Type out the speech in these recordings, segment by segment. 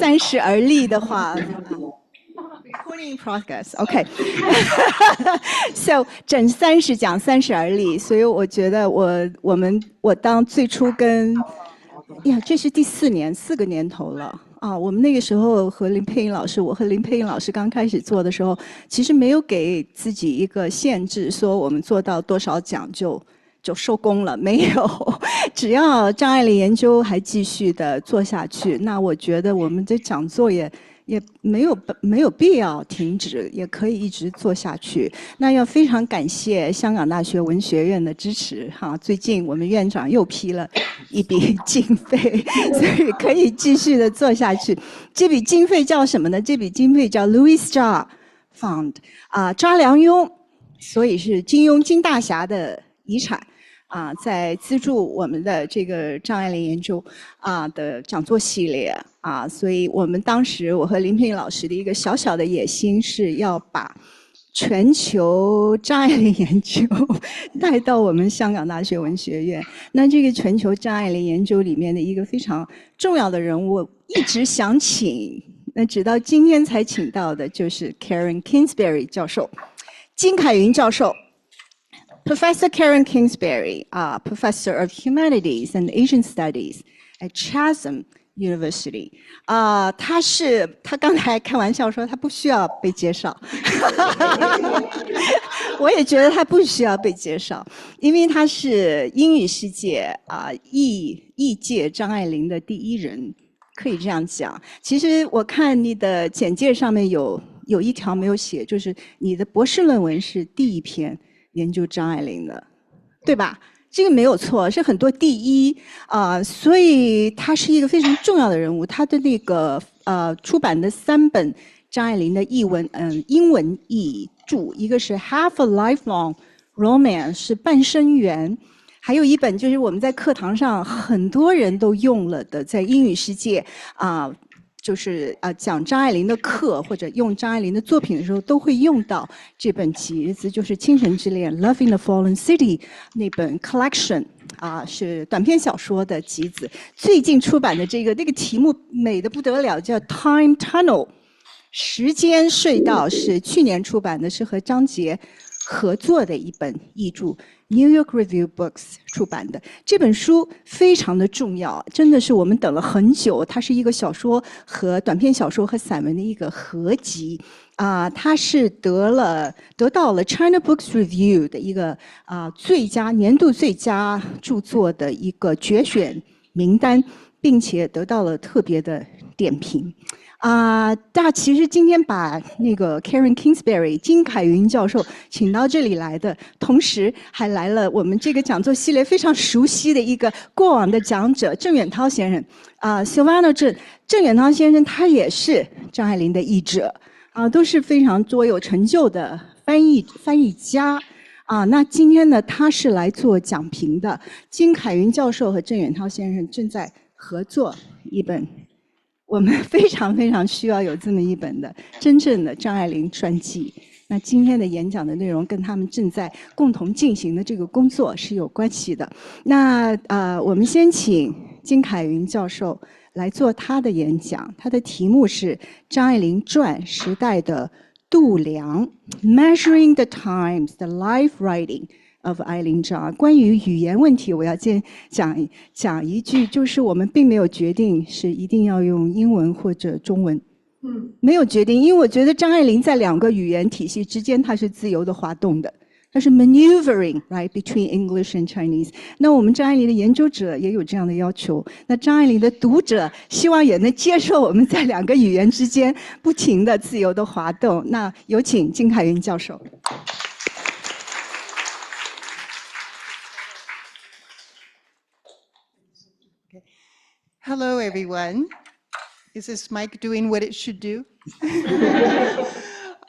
30而立的话。Recording in progress, OK. So 整30讲30而立，所以我觉得我当最初跟呀，这是第4个年头了啊。我们那个时候和林佩英老师，我和林佩英老师刚开始做的时候，其实没有给自己一个限制，说我们做到多少讲就收工了，没有。只要张爱玲研究还继续的做下去，那我觉得我们的讲座也没有必要停止，也可以一直做下去。那要非常感谢香港大学文学院的支持哈，最近我们院长又批了一笔经费，所以可以继续的做下去。这笔经费叫什么呢？这笔经费叫 Louis Cha Fund 啊，查良镛，所以是金庸金大侠的遗产。在资助我们的这个张爱玲研究的讲座系列所以我们当时我和林佩英老师的一个小小的野心是要把全球张爱玲研究带到我们香港大学文学院。那这个全球张爱玲研究里面的一个非常重要的人物，一直想请，那直到今天才请到的，就是 Kingsbury 教授，金凯云教授。Professor Karen Kingsbury, Professor of Humanities and Asian Studies at Chatham University. 他刚才开玩笑说他不需要被介绍，我也觉得他不需要被介绍，因为他是英语世界译界张爱玲的第一人，可以这样讲。其实我看你的简介上面有一条没有写，就是你的博士论文是第一篇。研究张爱玲的，对吧？这个没有错，是很多第一所以他是一个非常重要的人物。他的那个出版的3本张爱玲的英文译著，一个是 Half a Lifelong Romance 是半生缘，还有一本就是我们在课堂上很多人都用了的，在英语世界就是讲张爱玲的课或者用张爱玲的作品的时候都会用到这本集子，就是《倾城之恋》Love in the Fallen City 那本 collection 是短篇小说的集子。最近出版的那个题目美得不得了，叫 Time Tunnel 时间隧道，是去年出版的，是和张杰合作的一本译著。New York Review Books 出版的这本书非常的重要，真的是我们等了很久。它是一个小说和短篇小说和散文的一个合集它是得到了 China Books Review 的一个年度最佳著作的一个决选名单，并且得到了特别的点评。其实今天把那个 Karen Kingsbury 金凯云教授请到这里来的，同时还来了我们这个讲座系列非常熟悉的一个过往的讲者郑远涛先生Silvano Zheng 郑远涛先生他也是张爱玲的译者都是非常卓有成就的翻译家那今天呢他是来做讲评的。金凯云教授和郑远涛先生正在合作一本。我们非常非常需要有这么一本的真正的张爱玲传记。那今天的演讲的内容跟他们正在共同进行的这个工作是有关系的。那我们先请金凯云教授来做他的演讲，他的题目是《张爱玲传：时代的度量》，Measuring the Times, the Life Writing of Eileen Zhang。关于语言问题，我要先讲一句，就是我们并没有决定是一定要用英文或者中文，没有决定，因为我觉得张爱玲在2个语言体系之间，她是自由的滑动的，她是 maneuvering right between English and Chinese。那我们张爱玲的研究者也有这样的要求，那张爱玲的读者希望也能接受我们在2个语言之间不停的自由的滑动。那有请金凯云教授。Hello, everyone. Is this mic doing what it should do?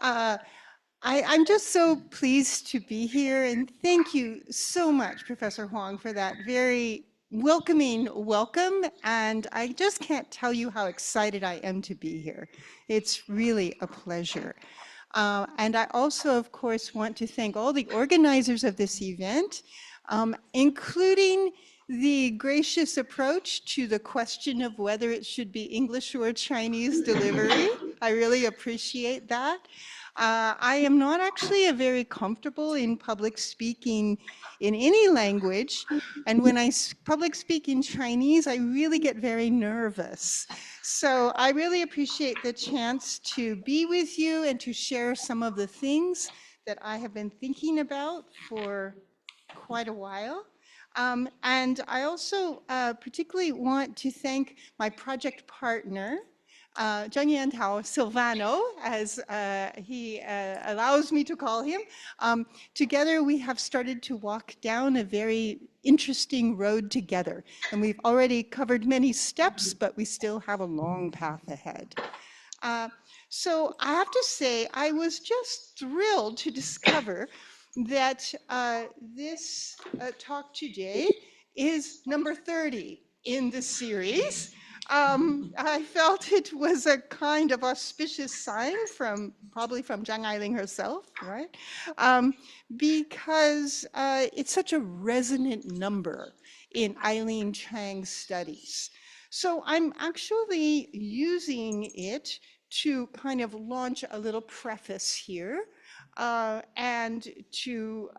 I'm just so pleased to be here, and thank you so much, Professor Huang, for that very welcoming welcome. And I just can't tell you how excited I am to be here. It's really a pleasure. And I also, of course, want to thank all the organizers of this event, including the gracious approach to the question of whether it should be English or Chinese delivery. I really appreciate that. I am not actually very comfortable in public speaking in any language. And when I public speak in Chinese, I really get very nervous. So I really appreciate the chance to be with you and to share some of the things that I have been thinking about for quite a while. And I also particularly want to thank my project partner, Silvano, as he allows me to call him. Together we have started to walk down a very interesting road together. And we've already covered many steps, but we still have a long path ahead. So I have to say, I was just thrilled to discover that this talk today is number 30 in the series. I felt it was a kind of auspicious sign probably from Zhang Ailing herself, right? Because it's such a resonant number in Eileen Chang's studies. So I'm actually using it to kind of launch a little preface here and to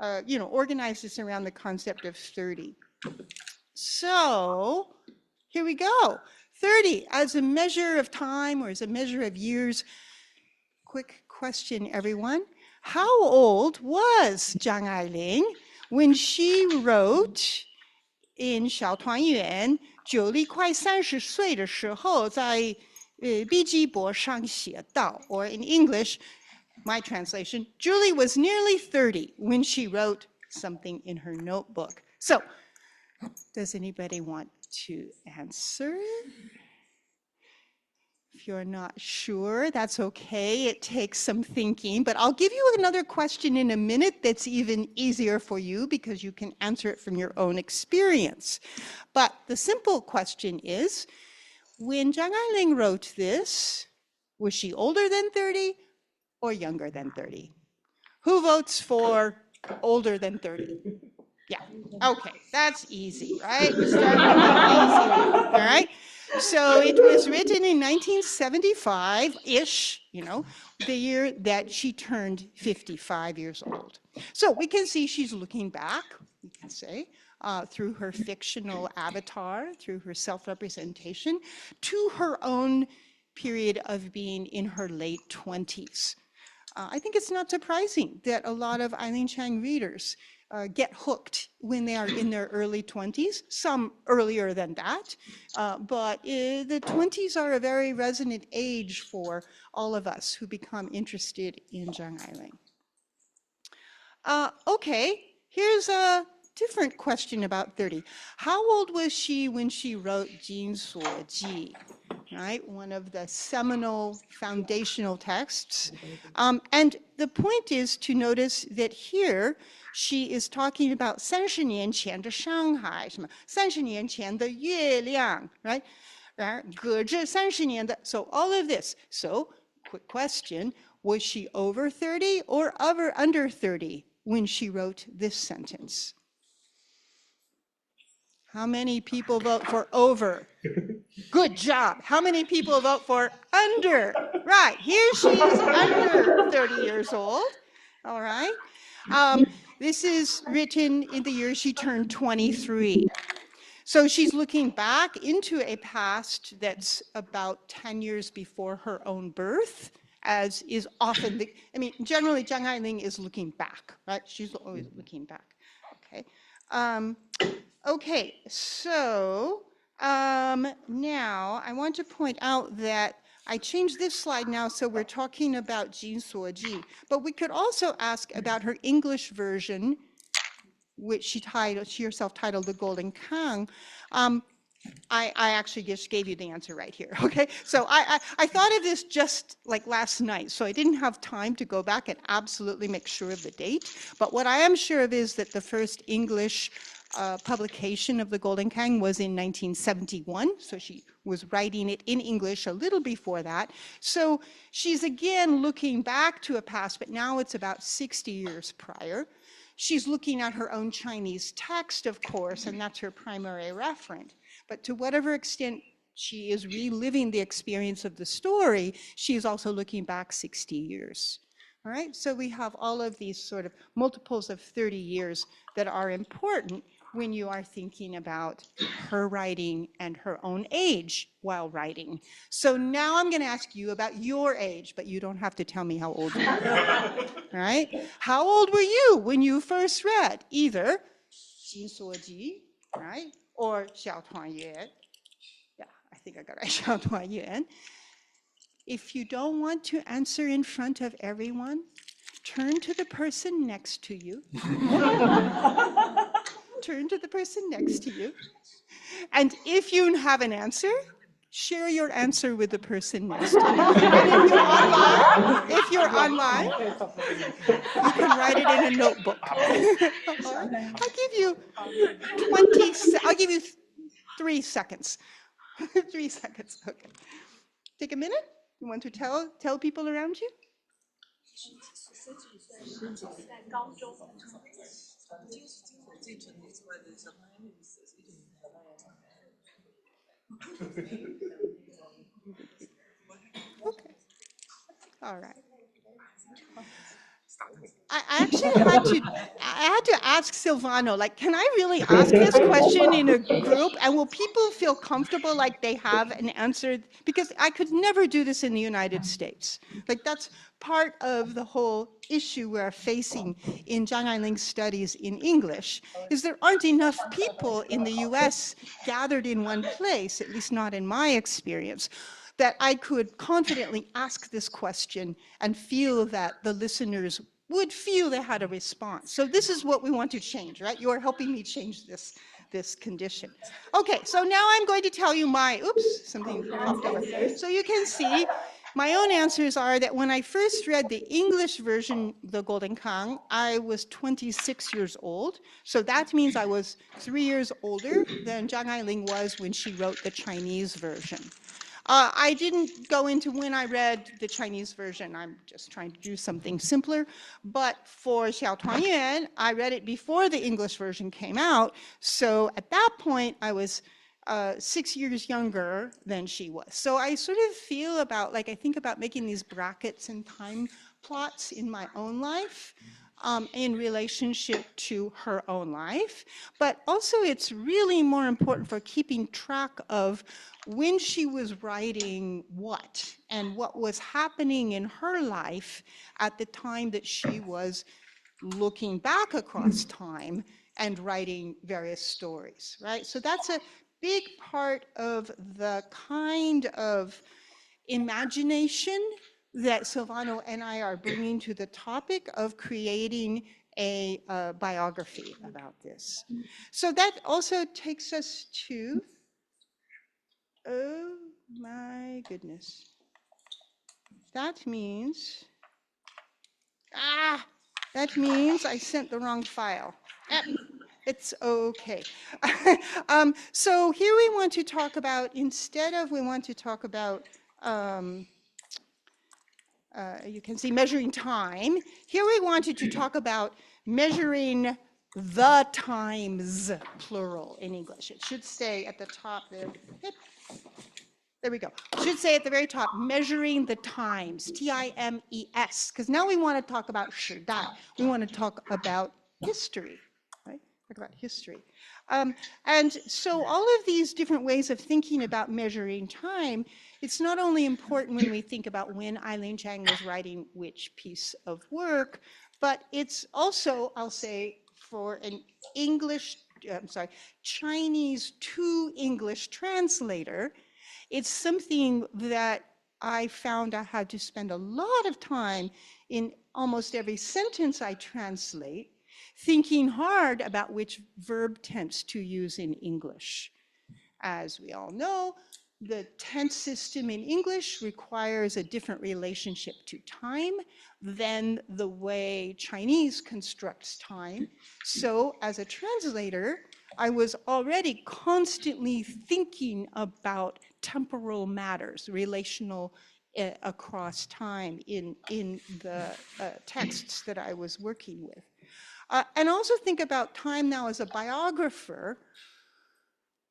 organize this around the concept of 30. So here we go. 30 as a measure of time or as a measure of years. Quick question, everyone. How old was Zhang Ailing when she wrote in 小团圆九力快30岁的时候在笔记簿上写道, or in English, my translation, Julie was nearly 30 when she wrote something in her notebook. So, does anybody want to answer? If you're not sure, that's okay. It takes some thinking, but I'll give you another question in a minute that's even easier for you because you can answer it from your own experience. But the simple question is, when Zhang Ailing wrote this, was she older than 30 or younger than 30? Who votes for older than 30? Yeah, okay, that's easy, right? We start with the easy one, all right? So it was written in 1975-ish, the year that she turned 55 years old. So we can see she's looking back, we can say, through her fictional avatar, through her self-representation, to her own period of being in her late 20s. I think it's not surprising that a lot of Eileen Chang readers get hooked when they are in their early 20s, some earlier than that, but the 20s are a very resonant age for all of us who become interested in Zhang Ailing. Okay, here's a different question about 30. How old was she when she wrote Jin Suo Ji, right? One of the seminal foundational texts. And the point is to notice that here she is talking about 30年前的上海, 什么30年前的月亮, right? 隔着30年的, so all of this. So, quick question, was she over 30 or under 30 when she wrote this sentence? How many people vote for over? Good job. How many people vote for under? Right, here she is under 30 years old, all right? This is written in the year she turned 23. So she's looking back into a past that's about 10 years before her own birth, as is often generally Zhang Ailing is looking back, right? She's always looking back, okay? Okay, so now I want to point out that I changed this slide now, so we're talking about Jin Suo Ji, but we could also ask about her English version, which she herself titled The Golden Kang. I actually just gave you the answer right here, okay? So I thought of this just like last night, so I didn't have time to go back and absolutely make sure of the date, but what I am sure of is that the first English publication of The Golden Kang was in 1971, so she was writing it in English a little before that. So she's again looking back to a past, but now it's about 60 years prior. she's looking at her own Chinese text, of course, and that's her primary referent. But to whatever extent she is reliving the experience of the story, she's also looking back 60 years. All right, so we have all of these sort of multiples of 30 years that are important when you are thinking about her writing and her own age while writing. So now I'm going to ask you about your age, but you don't have to tell me how old you are. All right? How old were you when you first read either 金锁记, right, or 小团圆? Yeah, I think I got it right, 小团圆. If you don't want to answer in front of everyone, turn to the person next to you. Turn to the person next to you. And if you have an answer, share your answer with the person next to you. And if you're online, you can write it in a notebook. I'll give you 3 seconds. 3 seconds, okay. Take a minute. You want to tell people around you? Okay. All right. I actually had to ask Silvano, like, can I really ask this question in a group? And will people feel comfortable like they have an answer? Because I could never do this in the United States. Like, that's part of the whole issue we're facing in Zhang Ailing's studies in English, is there aren't enough people in the US gathered in one place, at least not in my experience, that I could confidently ask this question and feel that the listeners would feel they had a response. So this is what we want to change, right? You are helping me change this condition. Okay, so now I'm going to tell you something popped over. So you can see my own answers are that when I first read the English version, The Golden Kang, I was 26 years old. So that means I was 3 years older than Zhang Ailing was when she wrote the Chinese version. I didn't go into when I read the Chinese version. I'm just trying to do something simpler. But for Xiao Tuanyuan, I read it before the English version came out. So at that point, I was 6 years younger than she was. So I sort of feel about, like, I think about making these brackets and time plots in my own life. In relationship to her own life, but also it's really more important for keeping track of when she was writing what and what was happening in her life at the time that she was looking back across time and writing various stories, right? So that's a big part of the kind of imagination that Silvano and I are bringing to the topic of creating a biography about this. So that also takes us to, oh my goodness. That means I sent the wrong file. It's okay. So here we want to talk about, you can see measuring time. Here we wanted to talk about measuring the times, plural in English. It should say at the top there. There we go. It should say at the very top, measuring the times, T-I-M-E-S, because now we want to talk about 时代. We want to talk about history, right? Talk about history. And so all of these different ways of thinking about measuring time, it's not only important when we think about when Eileen Chang was writing which piece of work, but it's also, I'll say, for an Chinese to English translator, it's something that I found I had to spend a lot of time in almost every sentence I translate, thinking hard about which verb tense to use in English. As we all know, the tense system in English requires a different relationship to time than the way Chinese constructs time. So as a translator, I was already constantly thinking about temporal matters, relational across time in the texts that I was working with. And also think about time now as a biographer,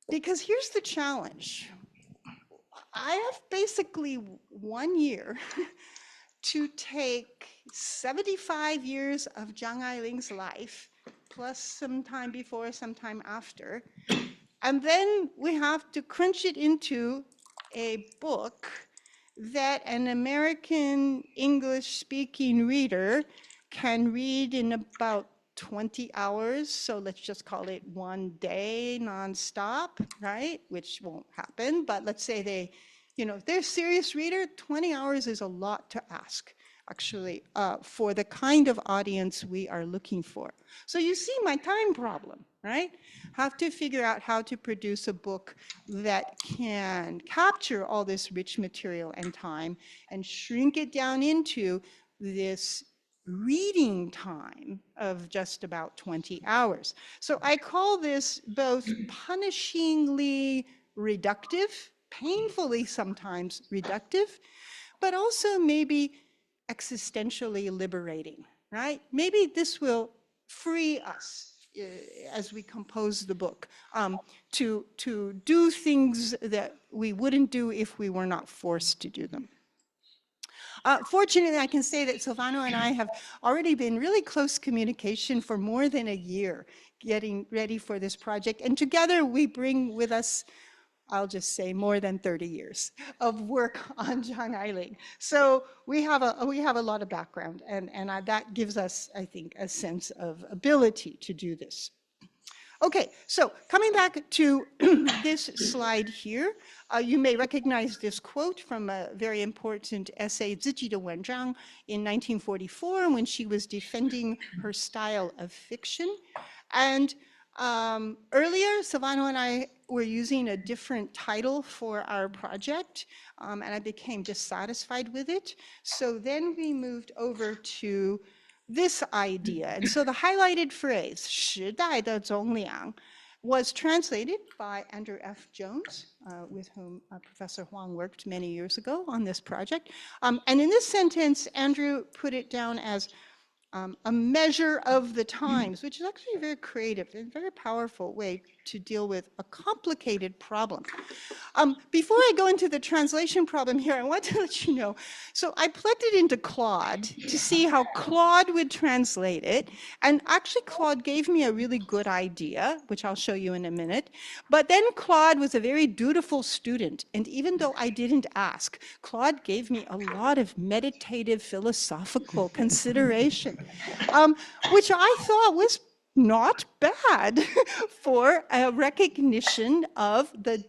because here's the challenge. I have basically 1 year to take 75 years of Zhang Ailing's life, plus some time before, some time after, and then we have to crunch it into a book that an American English-speaking reader can read in about 20 hours. So let's just call it 1 day nonstop, right? Which won't happen, but let's say they, if they're a serious reader, 20 hours is a lot to ask, actually, for the kind of audience we are looking for. So you see my time problem, right? Have to figure out how to produce a book that can capture all this rich material and time and shrink it down into this reading time of just about 20 hours. So I call this both punishingly reductive, painfully sometimes reductive, but also maybe existentially liberating, right? Maybe this will free us as we compose the book to do things that we wouldn't do if we were not forced to do them. Fortunately, I can say that Silvano and I have already been really close communication for more than a year, getting ready for this project. And together we bring with us, I'll just say, more than 30 years of work on Zhang Ailing. So we have a lot of background, and that gives us, I think, a sense of ability to do this. Okay, so coming back to this slide here, you may recognize this quote from a very important essay, 自己的文章, in 1944, when she was defending her style of fiction. And earlier, Silvano and I were using a different title for our project, and I became dissatisfied with it. So then we moved over to this idea. And so the highlighted phrase, 时代的总量, was translated by Andrew F. Jones, with whom Professor Huang worked many years ago on this project. And in this sentence, Andrew put it down as a measure of the times, which is actually a very creative and very powerful way to deal with a complicated problem. Before I go into the translation problem here, I want to let you know, so I plugged it into Claude to see how Claude would translate it, and actually Claude gave me a really good idea, which I'll show you in a minute, but then Claude was a very dutiful student, and even though I didn't ask, Claude gave me a lot of meditative philosophical consideration, which I thought was not bad for a recognition of the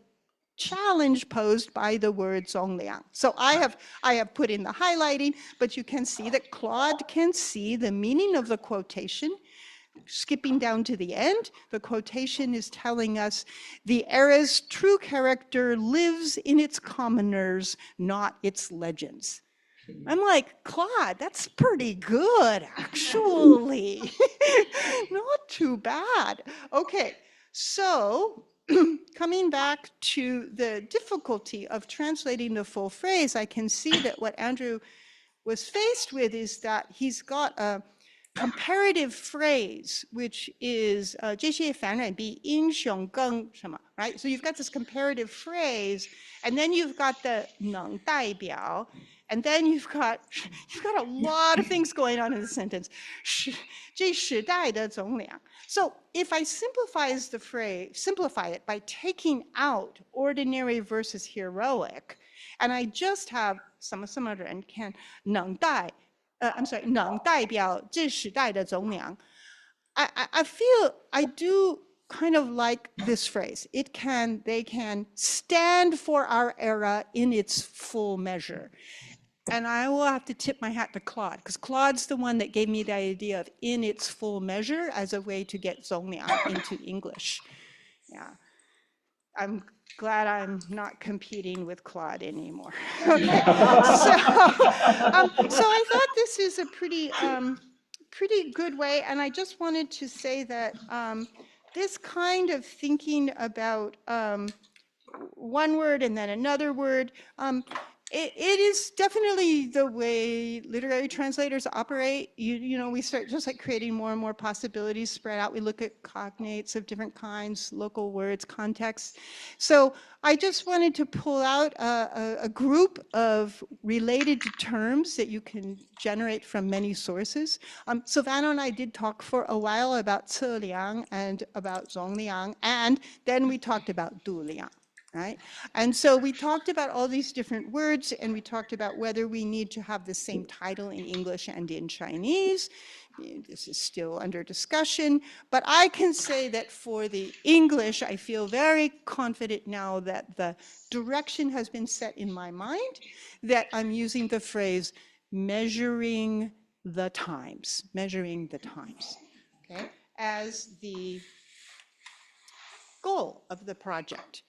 challenge posed by the word zongliang. So I have put in the highlighting, but you can see that Claude can see the meaning of the quotation. Skipping down to the end, the quotation is telling us the era's true character lives in its commoners, not its legends. I'm like, Claude, that's pretty good, actually. Not too bad. Okay, so coming back to the difficulty of translating the full phrase, I can see that what Andrew was faced with is that he's got a comparative phrase, which is 这些凡人比英雄更什么, right? So you've got this comparative phrase, and then you've got the 能代表, and then you've got a lot of things going on in the sentence. 这时代的总量. So if I simplify it by taking out ordinary versus heroic, and I just have 什么什么人 can 能代表这时代的总量. I feel I do kind of like this phrase. They can stand for our era in its full measure. And I will have to tip my hat to Claude, because Claude's the one that gave me the idea of in its full measure as a way to get zongliang into English. Yeah, I'm glad I'm not competing with Claude anymore. Okay. So I thought this is a pretty good way, and I just wanted to say that this kind of thinking about one word and then another word, It is definitely the way literary translators operate. You know, we start just like creating more and more possibilities spread out. We look at cognates of different kinds, local words, contexts. So I just wanted to pull out a group of related terms that you can generate from many sources. Silvano and I did talk for a while about 测量 and about 容量, and then we talked about 度量. Right? And so we talked about all these different words, and we talked about whether we need to have the same title in English and in Chinese. This is still under discussion, but I can say that for the English, I feel very confident now that the direction has been set in my mind, that I'm using the phrase measuring the times, okay, as the goal of the project.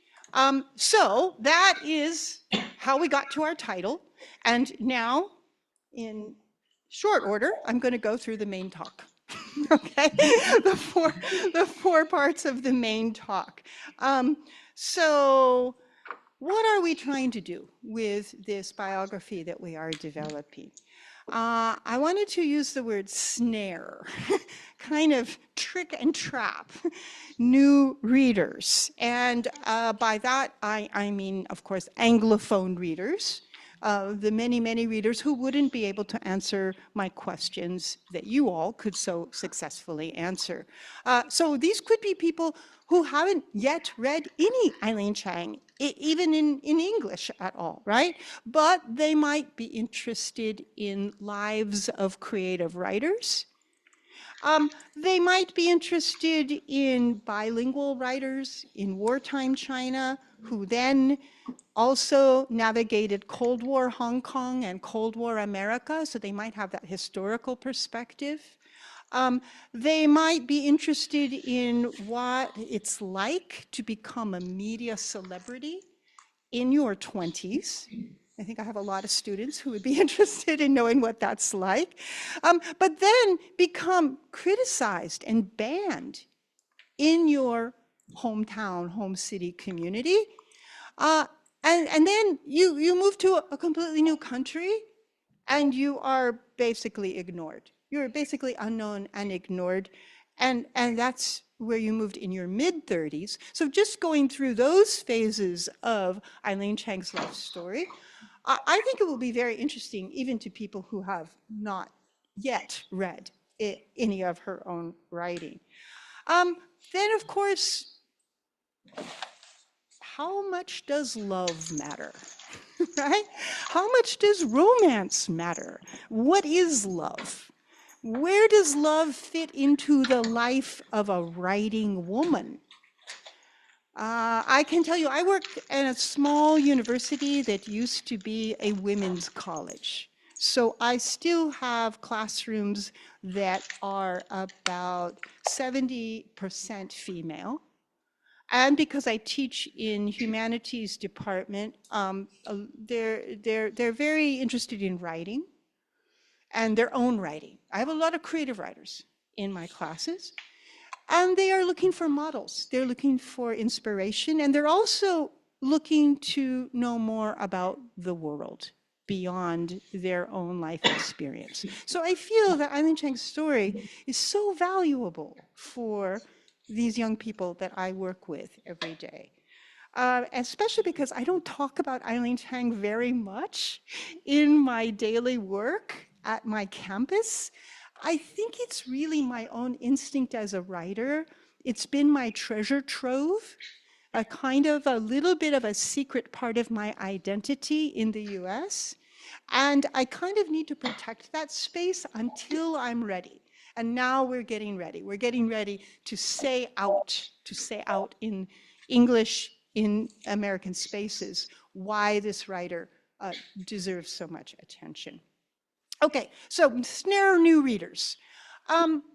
So that is how we got to our title. And now, in short order, I'm going to go through the main talk. Okay, the four parts of the main talk. So what are we trying to do with this biography that we are developing? I wanted to use the word snare, kind of trick and trap new readers. And by that, I mean, of course, Anglophone readers, the many, many readers who wouldn't be able to answer my questions that you all could so successfully answer. So these could be people who haven't yet read any Eileen Chang, even in English at all, right? But they might be interested in lives of creative writers. They might be interested in bilingual writers in wartime China, who then also navigated Cold War Hong Kong and Cold War America, so they might have that historical perspective. They might be interested in what it's like to become a media celebrity in your 20s. I think I have a lot of students who would be interested in knowing what that's like. But then become criticized and banned in your hometown, home city community. And then you move to a completely new country and you are basically ignored. You're basically unknown and ignored. And that's where you moved in your mid-30s. So just going through those phases of Eileen Chang's life story, I think it will be very interesting even to people who have not yet read any of her own writing. Then, of course, how much does love matter? Right? How much does romance matter? What is love? Where does love fit into the life of a writing woman? I can tell you, I work at a small university that used to be a women's college. So I still have classrooms that are about 70% female. And because I teach in humanities department, they're very interested in writing and their own writing. I have a lot of creative writers in my classes, and they are looking for models. They're looking for inspiration, and they're also looking to know more about the world beyond their own life experience. So I feel that Eileen Chang's story is so valuable for these young people that I work with every day. Especially because I don't talk about Eileen Chang very much in my daily work at my campus. I think it's really my own instinct as a writer. It's been my treasure trove, a kind of a little bit of a secret part of my identity in the US. And I kind of need to protect that space until I'm ready. And now we're getting ready. We're getting ready to say out in English in American spaces why this writer deserves so much attention. Okay, so snare new readers.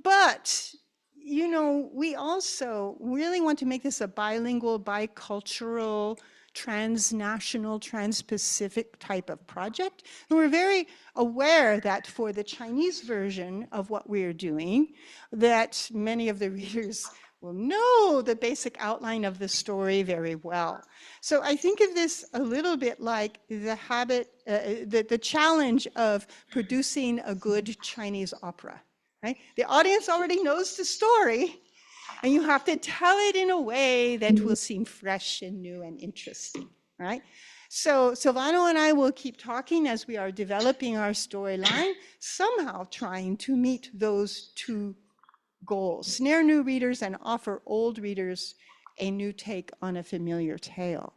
But, you know, we also really want to make this a bilingual, bicultural, transnational, trans-Pacific type of project. And we're very aware that for the Chinese version of what we're doing, that many of the readers will know the basic outline of the story very well. So I think of this a little bit like the challenge of producing a good Chinese opera, right? The audience already knows the story, and you have to tell it in a way that will seem fresh and new and interesting, right? So Silvano and I will keep talking as we are developing our storyline, somehow trying to meet those two goals: snare new readers and offer old readers a new take on a familiar tale.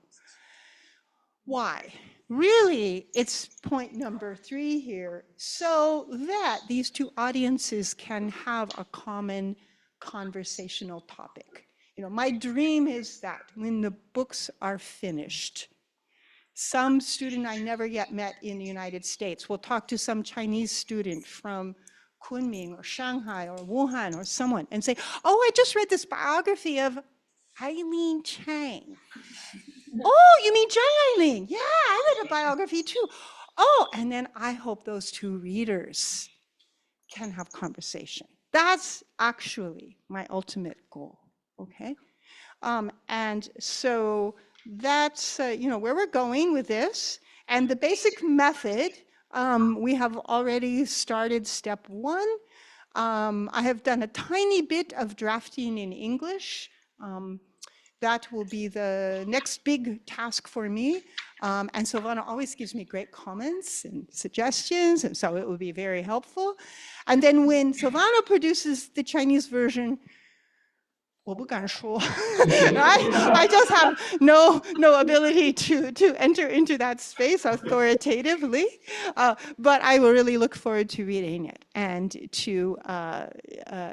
Why? Really, it's point number 3 here, so that these two audiences can have a common conversational topic. You know, my dream is that when the books are finished, some student I never yet met in the United States will talk to some Chinese student from Kunming or Shanghai or Wuhan or someone and say, oh, I just read this biography of Eileen Chang. Oh, you mean Zheng Eileen? Yeah, I read a biography too. Oh, and then I hope those two readers can have conversation. That's actually my ultimate goal, okay? And so that's you know, where we're going with this. And the basic method, we have already started step 1. I have done a tiny bit of drafting in English. That will be the next big task for me. And Silvano always gives me great comments and suggestions, and so it will be very helpful. And then when Silvano produces the Chinese version, 我不敢说. I just have no ability to enter into that space authoritatively, but I will really look forward to reading it, and to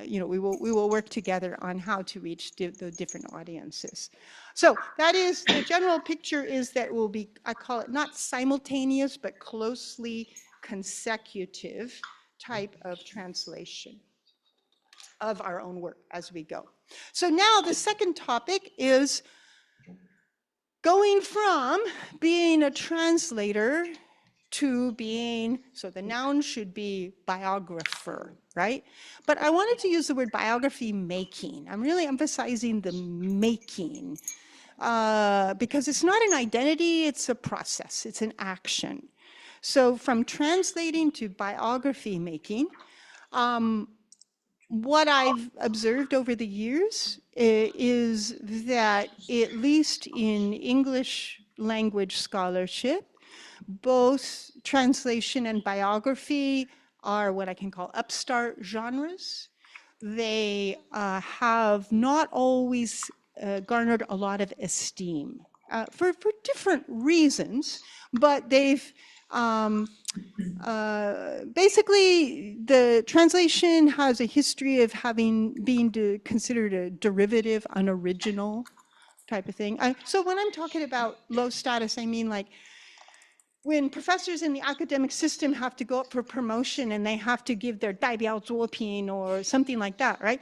you know, we will work together on how to reach the different audiences. So that is, the general picture is that will be, I call it not simultaneous, but closely consecutive type of translation of our own work as we go. So now the second topic is going from being a translator to being, so the noun should be biographer, right? But I wanted to use the word biography making. I'm really emphasizing the making, because it's not an identity, it's a process, it's an action. So from translating to biography making, what I've observed over the years is that, at least in English language scholarship, both translation and biography are what I can call upstart genres. They have not always garnered a lot of esteem for different reasons, but they've basically, the translation has a history of being considered a derivative, unoriginal type of thing. So when I'm talking about low status, I mean like when professors in the academic system have to go up for promotion and they have to give their 代表作品 or something like that, right?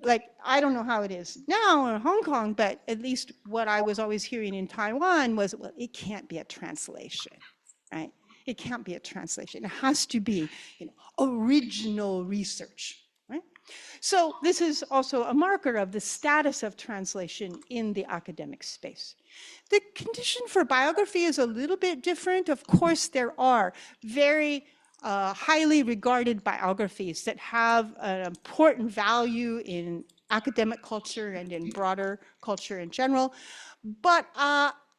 Like, I don't know how it is now in Hong Kong, but at least what I was always hearing in Taiwan was, well, it can't be a translation, right? It can't be a translation. It has to be, you know, original research, right? So this is also a marker of the status of translation in the academic space. The condition for biography is a little bit different. Of course, there are very highly regarded biographies that have an important value in academic culture and in broader culture in general. But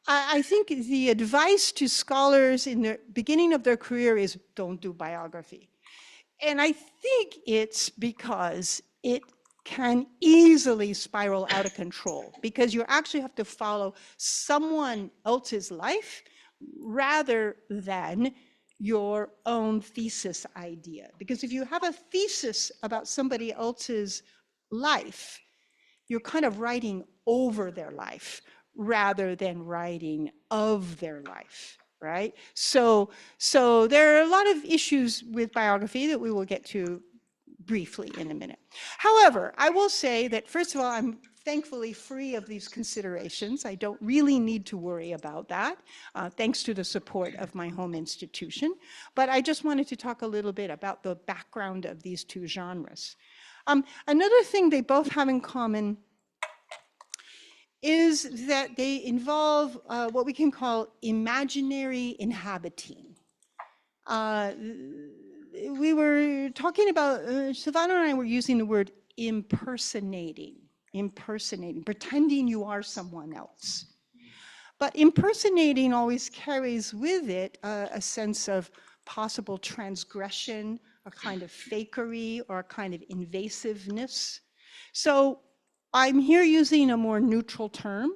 I think the advice to scholars in the beginning of their career is don't do biography. And I think it's because it can easily spiral out of control, because you actually have to follow someone else's life rather than your own thesis idea. Because if you have a thesis about somebody else's life, you're kind of writing over their life rather than writing of their life, right? So there are a lot of issues with biography that we will get to briefly in a minute. However, I will say that, first of all, I'm thankfully free of these considerations. I don't really need to worry about that, thanks to the support of my home institution. But I just wanted to talk a little bit about the background of these two genres. Another thing they both have in common is that they involve what we can call imaginary inhabiting. We were talking about, Silvano and I were using the word impersonating, pretending you are someone else. But impersonating always carries with it a sense of possible transgression, a kind of fakery, or a kind of invasiveness. So I'm here using a more neutral term,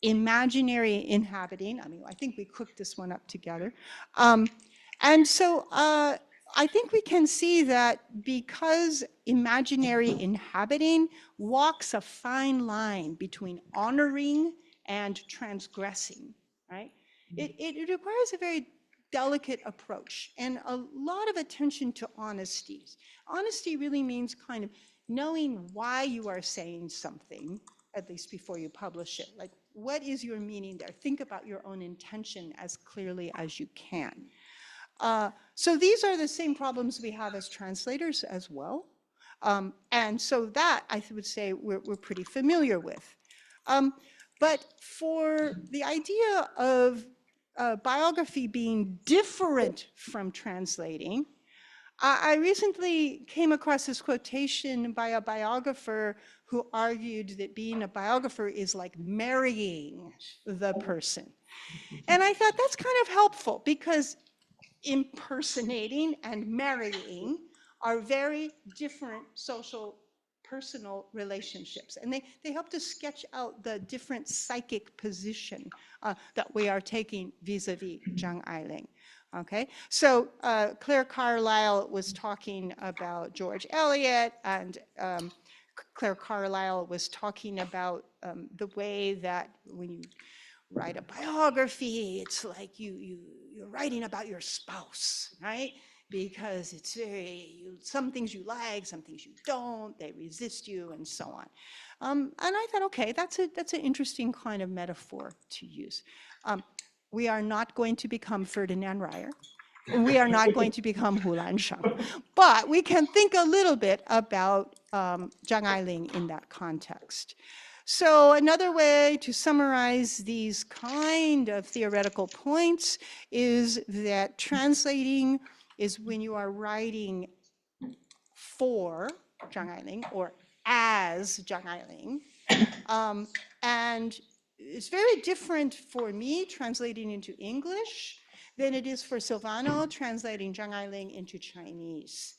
imaginary inhabiting. I mean, I think we cooked this one up together. And so I think we can see that because imaginary inhabiting walks a fine line between honoring and transgressing, right? It requires a very delicate approach and a lot of attention to honesty. Honesty really means kind of knowing why you are saying something, at least before you publish it. Like, what is your meaning there? Think about your own intention as clearly as you can. So these are the same problems we have as translators as well. And so that, I would say, we're pretty familiar with. But for the idea of biography being different from translating, I recently came across this quotation by a biographer who argued that being a biographer is like marrying the person. And I thought that's kind of helpful because impersonating and marrying are very different social personal relationships. And they help to sketch out the different psychic position that we are taking vis-a-vis Zhang Ailing. Okay, so Claire Carlyle was talking about George Eliot, and Claire Carlyle was talking about the way that when you write a biography, it's like you're writing about your spouse, right? Because it's some things you like, some things you don't, they resist you, and so on. And I thought, okay, that's an interesting kind of metaphor to use. We are not going to become Ferdinand Reyer. We are not going to become Hulan Shang. But we can think a little bit about Zhang Ailing in that context. So another way to summarize these kind of theoretical points is that translating is when you are writing for Zhang Ailing or as Zhang Ailing. And it's very different for me translating into English than it is for Silvano translating Zhang Ailing into Chinese.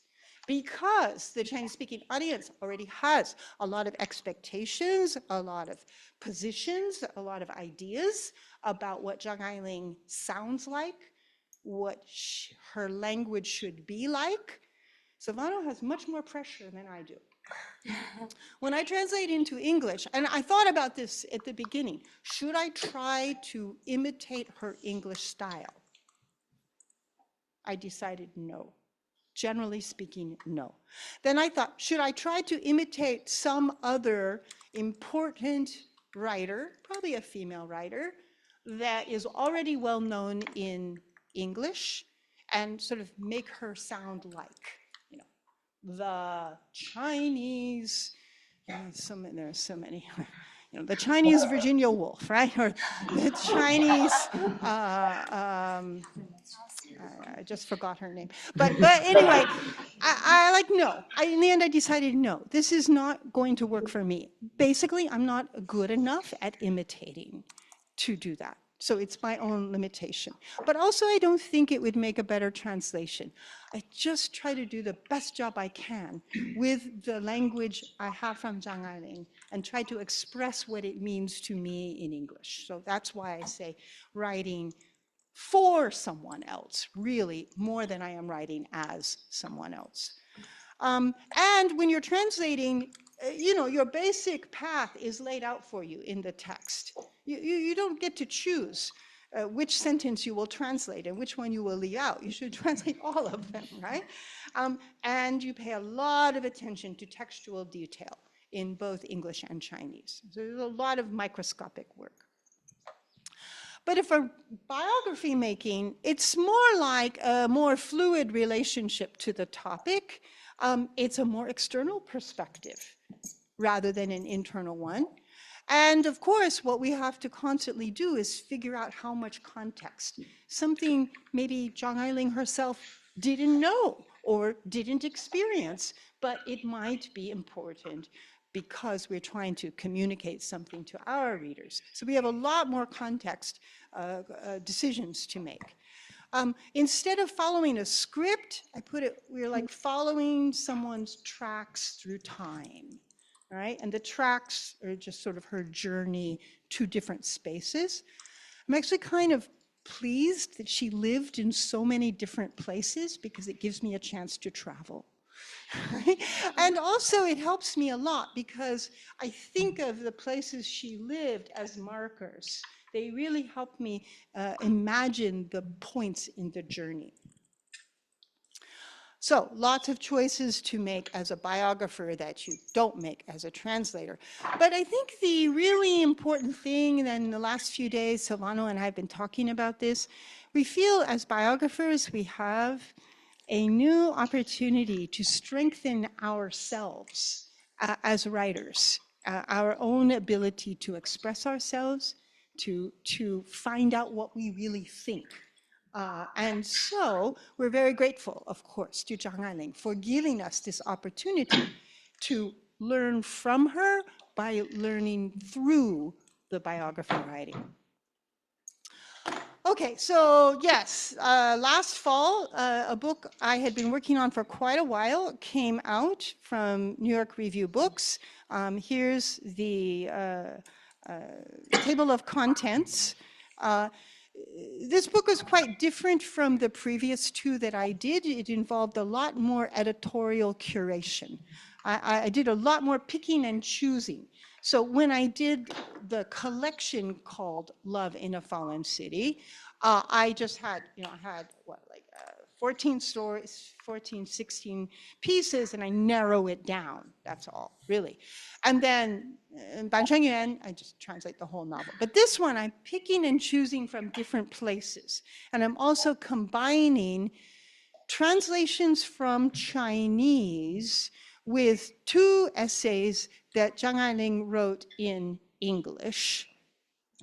Because the Chinese-speaking audience already has a lot of expectations, a lot of positions, a lot of ideas about what Zhang Ailing sounds like, what her language should be like. Silvano has much more pressure than I do. When I translate into English, and I thought about this at the beginning, should I try to imitate her English style? I decided no. Generally speaking, no. Then I thought, should I try to imitate some other important writer, probably a female writer, that is already well known in English and sort of make her sound like, you know, the Chinese, there's so many, you know, the Chinese Virginia Woolf, right? Or the Chinese, I just forgot her name. But anyway, I like, no. In the end, I decided, no, this is not going to work for me. Basically, I'm not good enough at imitating to do that. So it's my own limitation. But also, I don't think it would make a better translation. I just try to do the best job I can with the language I have from Zhang Ailing and try to express what it means to me in English. So that's why I say writing for someone else, really, more than I am writing as someone else. And when you're translating, you know, your basic path is laid out for you in the text. You don't get to choose which sentence you will translate and which one you will leave out. You should translate all of them, right? And you pay a lot of attention to textual detail in both English and Chinese. So there's a lot of microscopic work. But for biography making, it's more like a more fluid relationship to the topic. It's a more external perspective rather than an internal one. And of course, what we have to constantly do is figure out how much context, something maybe Zhang Ailing herself didn't know or didn't experience, but it might be important because we're trying to communicate something to our readers. So we have a lot more context decisions to make. Instead of following a script, I put it, we're like following someone's tracks through time. Right? And the tracks are just sort of her journey to different spaces. I'm actually kind of pleased that she lived in so many different places because it gives me a chance to travel. Right? And also it helps me a lot because I think of the places she lived as markers. They really help me imagine the points in the journey. So lots of choices to make as a biographer that you don't make as a translator. But I think the really important thing, and in the last few days, Silvano and I have been talking about this, we feel as biographers we have a new opportunity to strengthen ourselves as writers, our own ability to express ourselves, to find out what we really think. And so we're very grateful, of course, to Zhang Ailing for giving us this opportunity to learn from her by learning through the biography writing. Okay, so yes, last fall, a book I had been working on for quite a while came out from New York Review Books. Here's the table of contents. This book was quite different from the previous two that I did. It involved a lot more editorial curation. I did a lot more picking and choosing. So when I did the collection called Love in a Fallen City, I just had, I had what, like 14 stories, 14, 16 pieces, and I narrow it down. That's all, really. And then in Ban Shen I just translate the whole novel. But this one, I'm picking and choosing from different places. And I'm also combining translations from Chinese with 2 essays that Zhang Ailing wrote in English.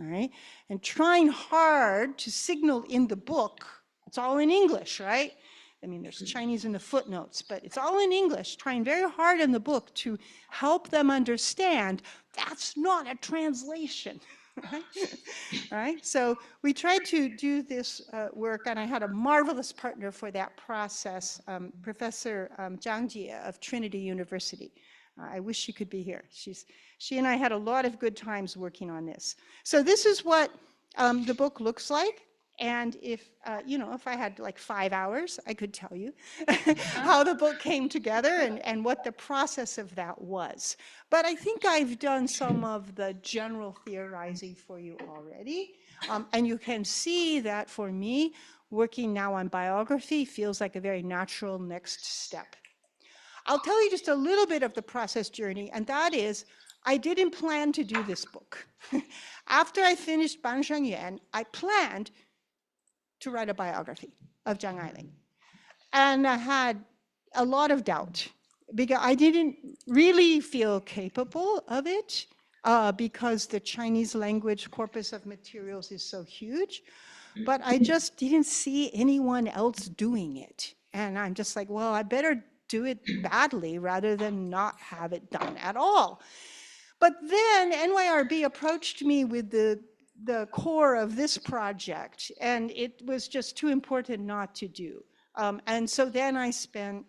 All right, and trying hard to signal in the book, it's all in English, right? I mean, there's Chinese in the footnotes, but it's all in English, trying very hard in the book to help them understand that's not a translation, right? Right? So we tried to do this work, and I had a marvelous partner for that process, Professor Zhang Jie of Trinity University. I wish she could be here. She and I had a lot of good times working on this. So this is what the book looks like. And if, if I had like 5 hours, I could tell you how the book came together and what the process of that was. But I think I've done some of the general theorizing for you already. And you can see that for me, working now on biography feels like a very natural next step. I'll tell you just a little bit of the process journey, and that is, I didn't plan to do this book. After I finished Ban Shen Yuan, I planned to write a biography of Zhang Ailing. And I had a lot of doubt, because I didn't really feel capable of it, because the Chinese language corpus of materials is so huge. But I just didn't see anyone else doing it. And I'm just like, well, I better do it badly rather than not have it done at all. But then NYRB approached me with the core of this project, and it was just too important not to do. And so then I spent,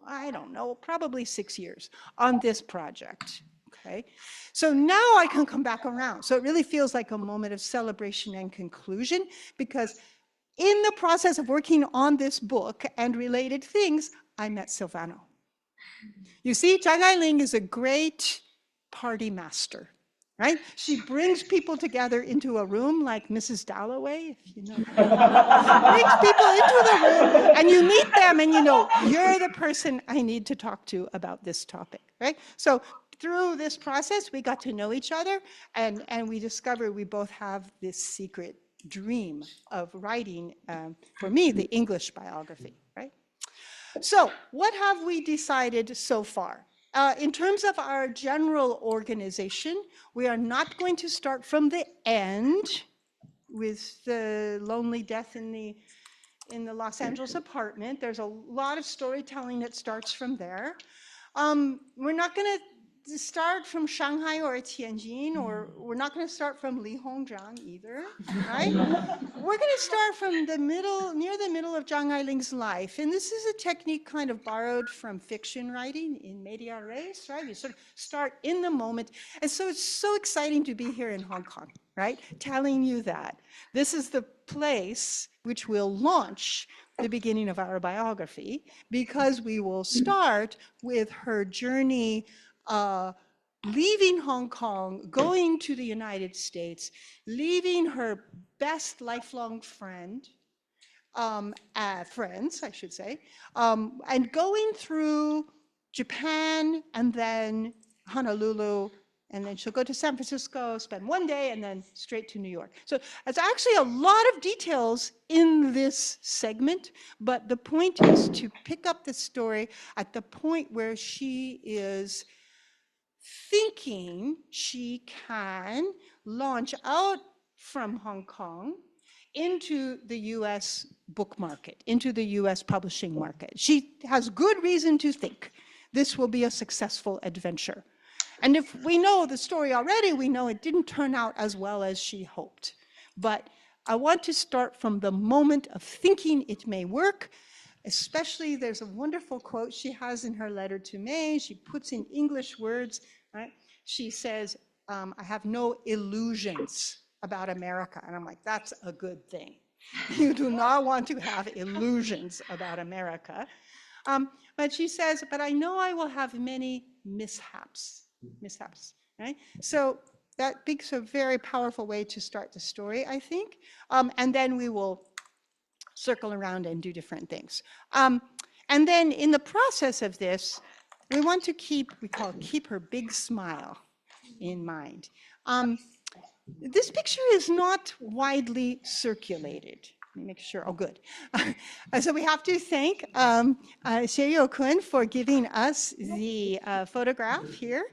I don't know, probably 6 years on this project. Okay, so now I can come back around. So it really feels like a moment of celebration and conclusion, because in the process of working on this book and related things, I met Silvano. You see, Zhang Ailing is a great party master, right? She brings people together into a room like Mrs. Dalloway, if you know. Brings people into the room, and you meet them, and you know, you're the person I need to talk to about this topic, right? So through this process, we got to know each other, and we discovered we both have this secret dream of writing, for me, the English biography, right? So what have we decided so far? in terms of our general organization, we are not going to start from the end with the lonely death in the Los Angeles apartment. There's a lot of storytelling that starts from there. We're not going to start from Shanghai or Tianjin, or we're not going to start from Li Hongzhang either, right? We're going to start from the middle, near the middle of Zhang Ailing's life. And this is a technique kind of borrowed from fiction writing in media res, right? You sort of start in the moment. And so it's so exciting to be here in Hong Kong, right? Telling you that this is the place which will launch the beginning of our biography, because we will start with her journey leaving Hong Kong, going to the United States, leaving her best lifelong friends, I should say, and going through Japan and then Honolulu, and then she'll go to San Francisco, spend one day, and then straight to New York. So it's actually a lot of details in this segment, but the point is to pick up the story at the point where she is thinking she can launch out from Hong Kong into the US book market, into the US publishing market. She has good reason to think this will be a successful adventure. And if we know the story already, we know it didn't turn out as well as she hoped. But I want to start from the moment of thinking it may work. Especially, there's a wonderful quote she has in her letter to May. She puts in English words, right? She says, I have no illusions about America. And I'm like, that's a good thing. You do not want to have illusions about America. But she says, but I know I will have many mishaps, right? So that makes a very powerful way to start the story, I think. And then we will circle around and do different things. And then in the process of this, we want to keep her big smile in mind. This picture is not widely circulated. Let me make sure, oh good. So we have to thank Xie Youkun for giving us the photograph here,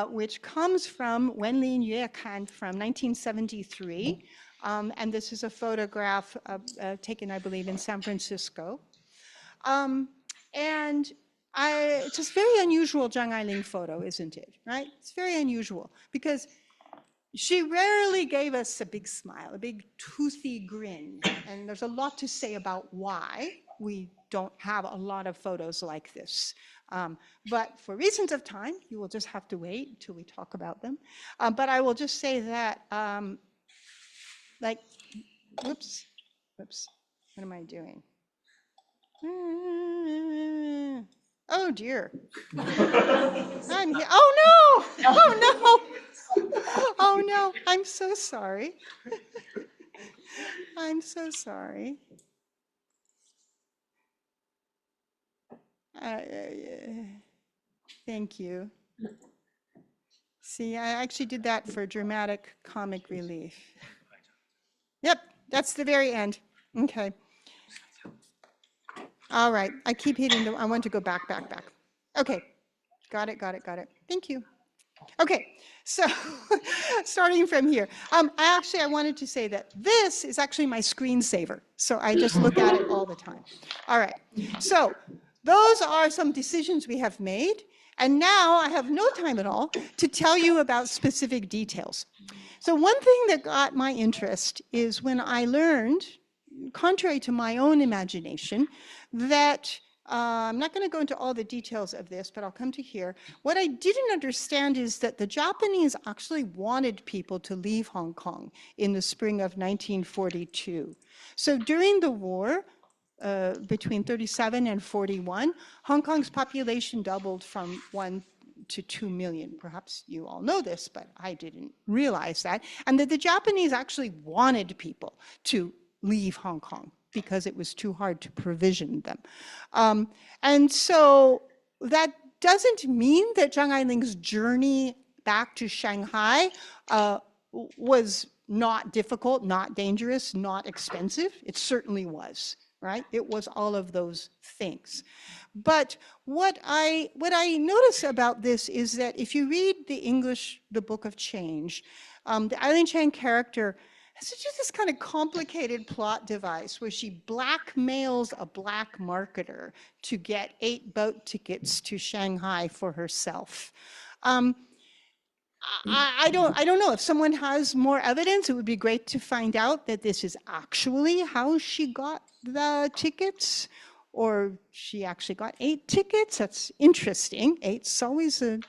which comes from Wenlin Yuekan from 1973. And this is a photograph taken, I believe, in San Francisco. And it's a very unusual Zhang Ailing photo, isn't it, right? It's very unusual because she rarely gave us a big smile, a big toothy grin. And there's a lot to say about why we don't have a lot of photos like this. But for reasons of time, you will just have to wait until we talk about them. But I will just say that, like, whoops, what am I doing? Oh dear. I'm here. Oh no! Oh no! Oh no! I'm so sorry. I'm so sorry. Thank you. See, I actually did that for dramatic comic relief. Yep, that's the very end. Okay. All right, I keep hitting them. I want to go back. Okay, got it. Thank you. Okay, so starting from here. I wanted to say that this is actually my screensaver. So I just look at it all the time. All right, so those are some decisions we have made. And now I have no time at all to tell you about specific details. So one thing that got my interest is when I learned, contrary to my own imagination, that I'm not going to go into all the details of this, but I'll come to here. What I didn't understand is that the Japanese actually wanted people to leave Hong Kong in the spring of 1942. So during the war, between 37 and 41, Hong Kong's population doubled from 1 to 2 million. Perhaps you all know this, but I didn't realize that. And that the Japanese actually wanted people to leave Hong Kong because it was too hard to provision them. And so that doesn't mean that Zhang Ailing's journey back to Shanghai was not difficult, not dangerous, not expensive. It certainly was. right? It was all of those things. But what I notice about this is that if you read the Book of Change, the Eileen Chang character has just this kind of complicated plot device where she blackmails a black marketer to get 8 boat tickets to Shanghai for herself. I don't know if someone has more evidence. It would be great to find out that this is actually how she got the tickets, or she actually got 8 tickets. That's interesting. 8's always a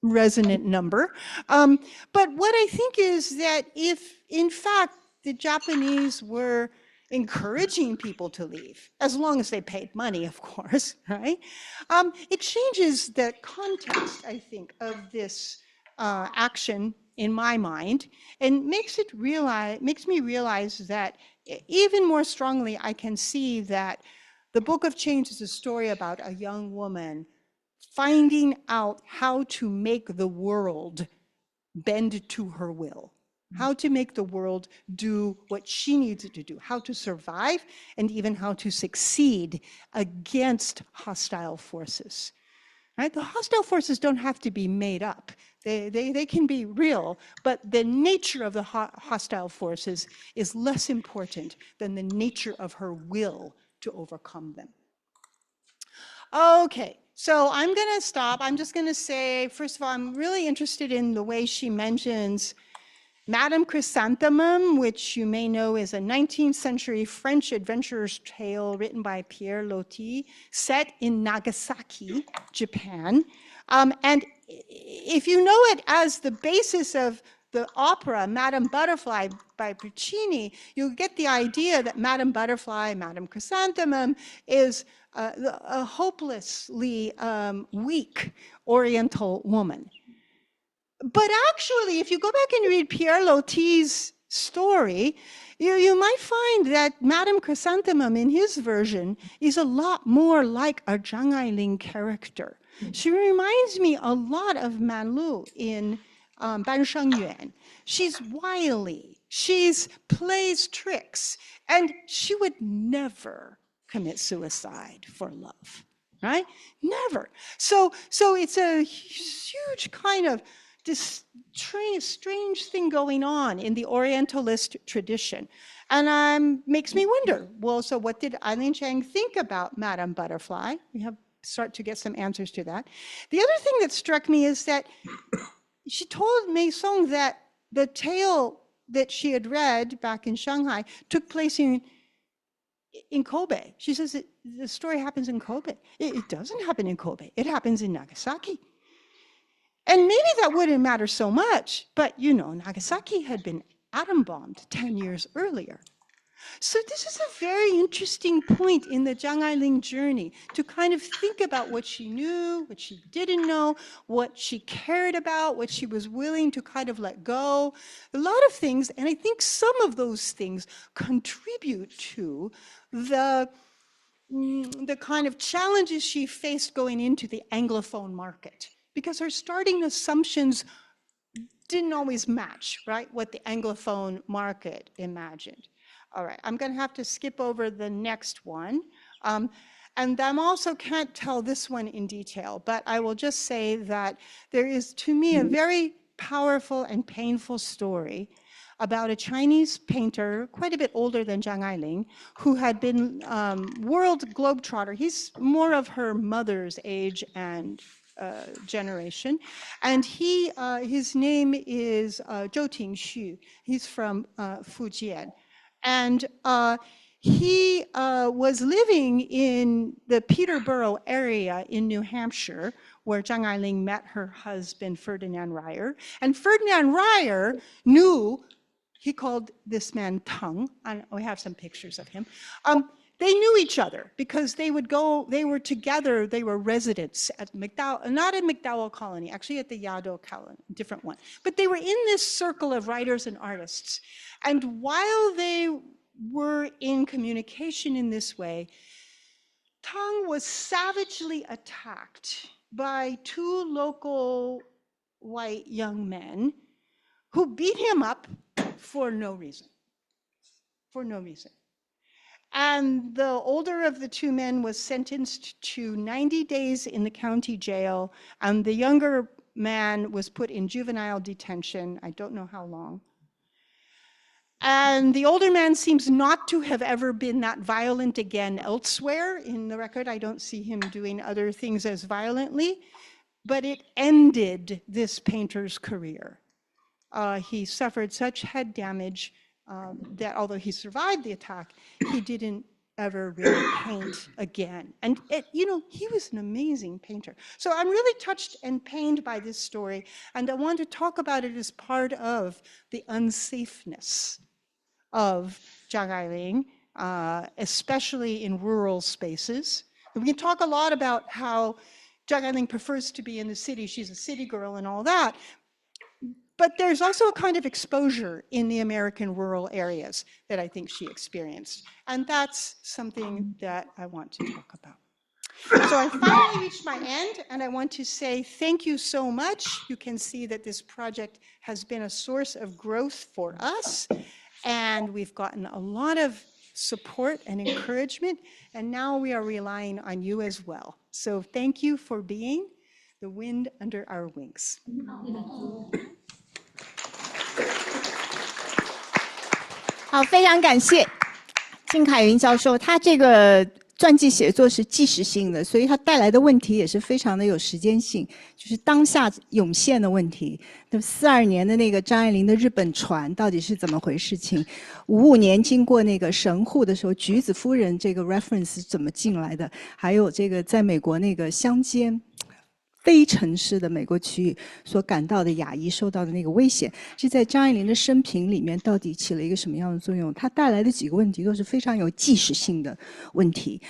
resonant number. But what I think is that if, in fact, the Japanese were encouraging people to leave, as long as they paid money, of course, right? It changes the context, I think, of this action in my mind, and makes me realize that even more strongly I can see that the Book of Change is a story about a young woman finding out how to make the world bend to her will, how to make the world do what she needs it to do, how to survive, and even how to succeed against hostile forces. Right? The hostile forces don't have to be made up. They can be real, but the nature of the hostile forces is less important than the nature of her will to overcome them. Okay, so I'm going to stop. I'm just going to say, first of all, I'm really interested in the way she mentions Madame Chrysanthemum, which you may know is a 19th century French adventurer's tale written by Pierre Loti, set in Nagasaki, Japan. And if you know it as the basis of the opera Madame Butterfly by Puccini, you get the idea that Madame Butterfly, Madame Chrysanthemum, is a hopelessly weak Oriental woman. But actually, if you go back and read Pierre Loti's story, you might find that Madame Chrysanthemum in his version is a lot more like a Zhang Ailing character. She reminds me a lot of Manlu in Ban Sheng Yuan. She's wily, she plays tricks, and she would never commit suicide for love, right? Never. So it's a huge kind of this strange thing going on in the Orientalist tradition. And makes me wonder, well, so what did Eileen Chang think about Madame Butterfly? We start to get some answers to that. The other thing that struck me is that she told Mei Song that the tale that she had read back in Shanghai took place in Kobe. She says that the story happens in Kobe. It doesn't happen in Kobe. It happens in Nagasaki. And maybe that wouldn't matter so much, but you know, Nagasaki had been atom bombed 10 years earlier. So this is a very interesting point in the Zhang Ailing journey, to kind of think about what she knew, what she didn't know, what she cared about, what she was willing to kind of let go, a lot of things. And I think some of those things contribute to the kind of challenges she faced going into the Anglophone market, because her starting assumptions didn't always match, right, what the Anglophone market imagined. All right, I'm going to have to skip over the next one. And I also can't tell this one in detail, but I will just say that there is, to me, a very powerful and painful story about a Chinese painter, quite a bit older than Zhang Ailing, who had been world globetrotter. He's more of her mother's age and generation. And his name is Zhou Tingxu. He's from Fujian. And he was living in the Peterborough area in New Hampshire, where Zhang Ailing met her husband, Ferdinand Ryer. And Ferdinand Ryer knew, he called this man Tang, and we have some pictures of him. They knew each other because they were together, they were residents at McDowell, not at McDowell Colony, actually at the Yaddo Colony, different one. But they were in this circle of writers and artists. And while they were in communication in this way, Tang was savagely attacked by 2 local white young men who beat him up for no reason. For no reason. And the older of the two men was sentenced to 90 days in the county jail, and the younger man was put in juvenile detention. I don't know how long. And the older man seems not to have ever been that violent again elsewhere. In the record, I don't see him doing other things as violently, but it ended this painter's career. He suffered such head damage that although he survived the attack, he didn't ever really paint again. And you know, he was an amazing painter. So I'm really touched and pained by this story, and I want to talk about it as part of the unsafeness of Zhang Ailing, especially in rural spaces. And we can talk a lot about how Zhang Ailing prefers to be in the city. She's a city girl and all that. But there's also a kind of exposure in the American rural areas that I think she experienced. And that's something that I want to talk about. So I finally reached my end, and I want to say thank you so much. You can see that this project has been a source of growth for us, and we've gotten a lot of support and encouragement, and now we are relying on you as well. So thank you for being the wind under our wings. 好，非常感谢金凯云教授。他这个传记写作是纪实性的，所以他带来的问题也是非常的有时间性，就是当下涌现的问题。那么42年的那个张爱玲的日本船到底是怎么回事情？55年经过那个神户的时候，橘子夫人这个 reference 是怎么进来的？还有这个在美国那个乡间。 非城市的美国区域所感到的亚裔受到的那个危险，这在张爱玲的生平里面到底起了一个什么样的作用？它带来的几个问题都是非常有纪实性的问题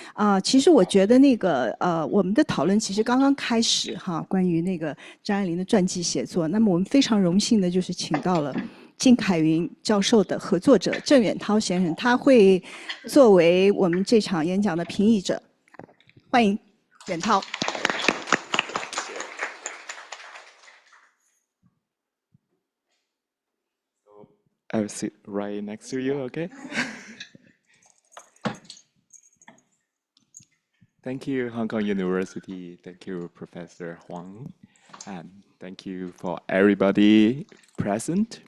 其实我觉得那个我们的讨论其实刚刚开始哈，关于那个张爱玲的传记写作。那么我们非常荣幸的就是请到了金凯云教授的合作者郑远涛先生，他会作为我们这场演讲的评议者，欢迎远涛。 I'll sit right next to you, okay? Thank you, Hong Kong University. Thank you, Professor Huang. And thank you for everybody present.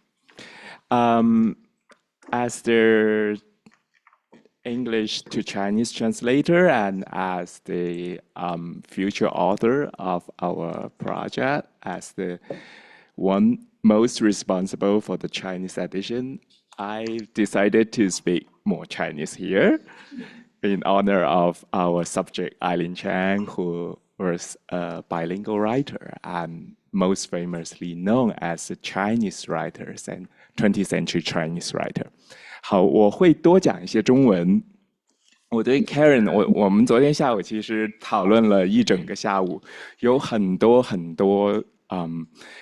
As the English to Chinese translator and as the future author of our project, as the one most responsible for the Chinese edition, I decided to speak more Chinese here in honor of our subject, Eileen Chang, who was a bilingual writer and most famously known as a Chinese writer and 20th century Chinese writer. 好，我会多讲一些中文。我对 Karen， 我们昨天下午其实讨论了一整个下午，有很多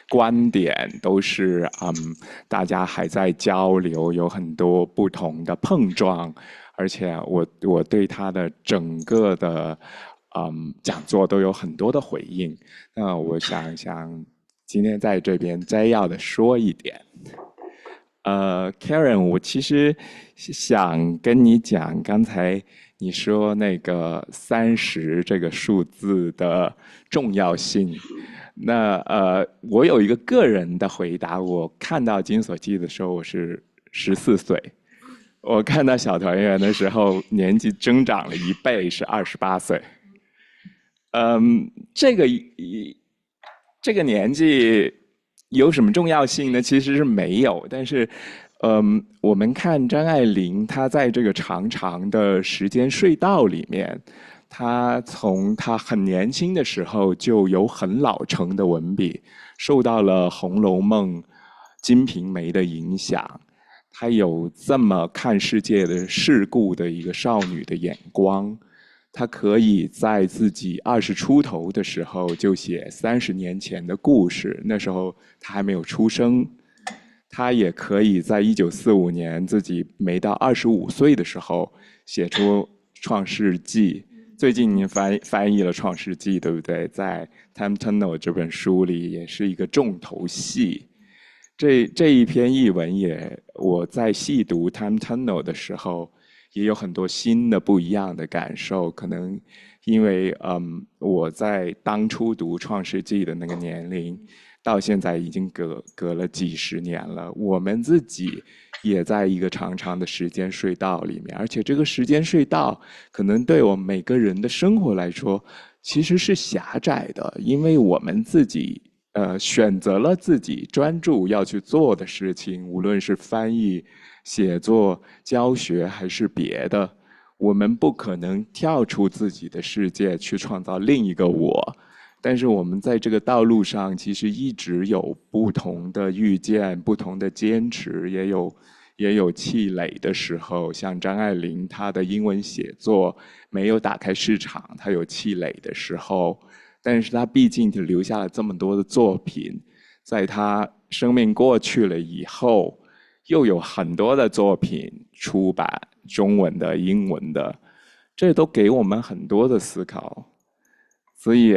观点都是大家还在交流，有很多不同的碰撞，而且我对他的整个的讲座都有很多的回应。那我想今天在这边摘要的说一点。Karen， 我其实想跟你讲，刚才你说那个30这个数字的重要性。 那我有一个个人的回答。我看到《金锁记》的时候，我是14岁；我看到《小团圆》的时候，年纪增长了1倍，是28岁。这个年纪有什么重要性呢？其实是没有。但是，我们看张爱玲，她在这个长长的时间隧道里面。 他从他很年轻的时候就有很老成的文笔，受到了《红楼梦》《金瓶梅》的影响。他有这么看世界的世故的一个少女的眼光，他可以在自己20出头的时候就写30年前的故事，那时候他还没有出生。他也可以在1945年自己没到25岁的时候写出《创世纪》。 最近您翻译了《创世纪》，对不对？在《Centennial》这本书里，也是一个重头戏。这一篇译文我在细读《Centennial》的时候，也有很多新的不一样的感受。可能因为我在当初读《创世纪》的那个年龄，到现在已经隔了几十年了，我们自己也在一个长长的时间隧道里面，而且这个时间隧道可能对我们每个人的生活来说其实是狭窄的，因为我们自己选择了自己专注要去做的事情，无论是翻译、写作、教学还是别的，我们不可能跳出自己的世界去创造另一个我。但是我们在这个道路上，其实一直有不同的遇见、不同的坚持，也有气馁的时候。像张爱玲，她的英文写作没有打开市场，她有气馁的时候。但是她毕竟留下了这么多的作品，在她生命过去了以后，又有很多的作品出版，中文的、英文的，这都给我们很多的思考。所以，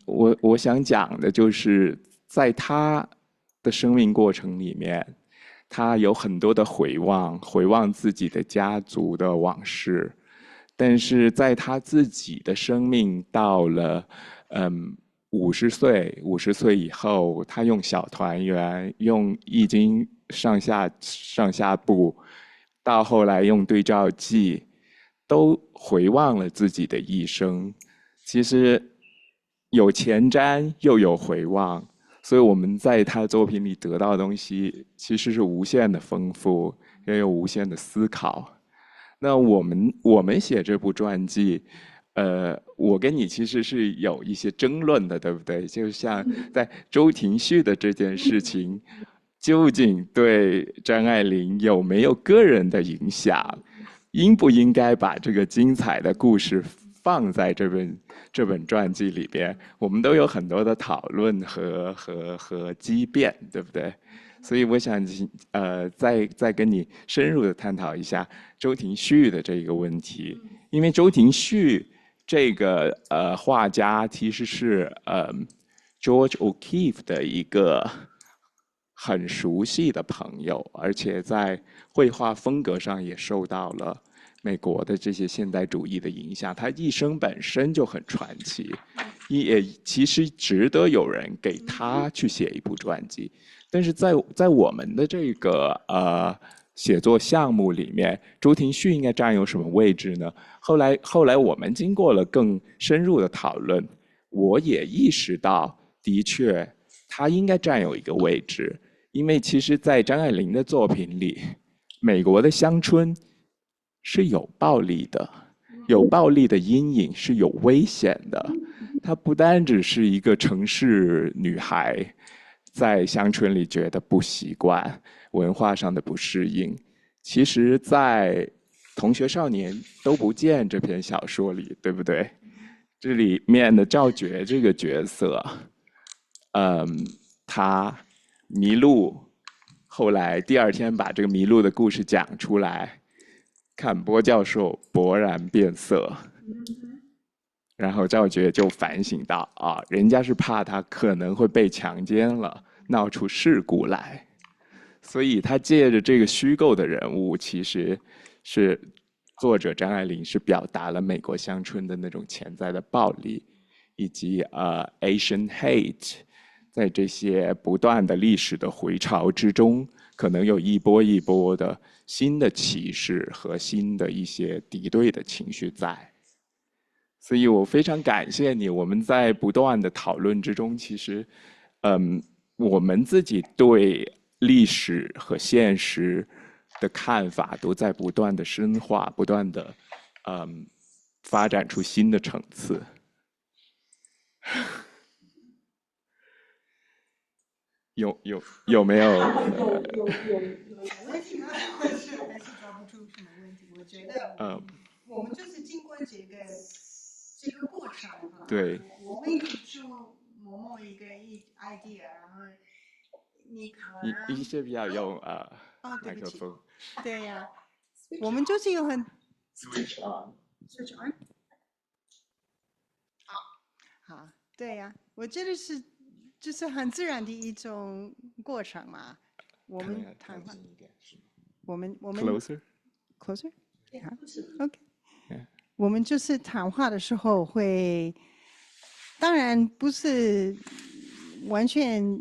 我想讲的就是，在他的生命过程里面，他有很多的回望自己的家族的往事，但是在他自己的生命到了50岁以后，他用小团圆，用易经上下部，到后来用对照记，都回望了自己的一生。其实有前瞻又有回望，所以我们在他作品里得到的东西其实是无限的丰富，也有无限的思考。那我们写这部传记，我跟你其实是有一些争论的，对不对？就像在周廷旭的这件事情，究竟对张爱玲有没有个人的影响？应不应该把这个精彩的故事放在这本传记里边？我们都有很多的讨论和激辩，对不对？所以我想再跟你深入的探讨一下周廷旭的这个问题，因为周廷旭这个画家其实是George O'Keeffe 的一个很熟悉的朋友，而且在绘画风格上也受到了美国的这些现代主义的影响。他一生本身就很传奇，也其实值得有人给他去写一部传记。但是在我们的这个写作项目里面，周廷旭应该占有什么位置呢？后来我们经过了更深入的讨论，我也意识到，的确他应该占有一个位置。因为其实在张爱玲的作品里，美国的乡村是有暴力的，有暴力的阴影，是有危险的。她不单只是一个城市女孩在乡村里觉得不习惯，文化上的不适应，其实在同学少年都不见这篇小说里，对不对？这里面的赵觉这个角色，他迷路，后来第二天把这个迷路的故事讲出来，坎波教授勃然变色，然后赵觉就反省到啊，人家是怕他可能会被强奸了，闹出事故来，所以他借着这个虚构的人物，其实是作者张爱玲是表达了美国乡村的那种潜在的暴力，以及Asian hate。在这些不断的历史的回潮之中，可能有一波一波的新的歧视和新的一些敌对的情绪在。所以我非常感谢你，我们在不断的讨论之中，其实，我们自己对历史和现实的看法都在不断的深化，不断的，发展出新的层次。有没有？有问题吗？还是抓不住什么问题？我觉得，我们就是经过这个过程哈。对。我会提出某一个 idea， 然后你可能一些比较用麦克风。对呀，我们就是有很 switch on。好，对呀，我觉得就是很自然的一种过程嘛。我们谈话，我们 closer。OK， 我们就是谈话的时候会，当然不是完全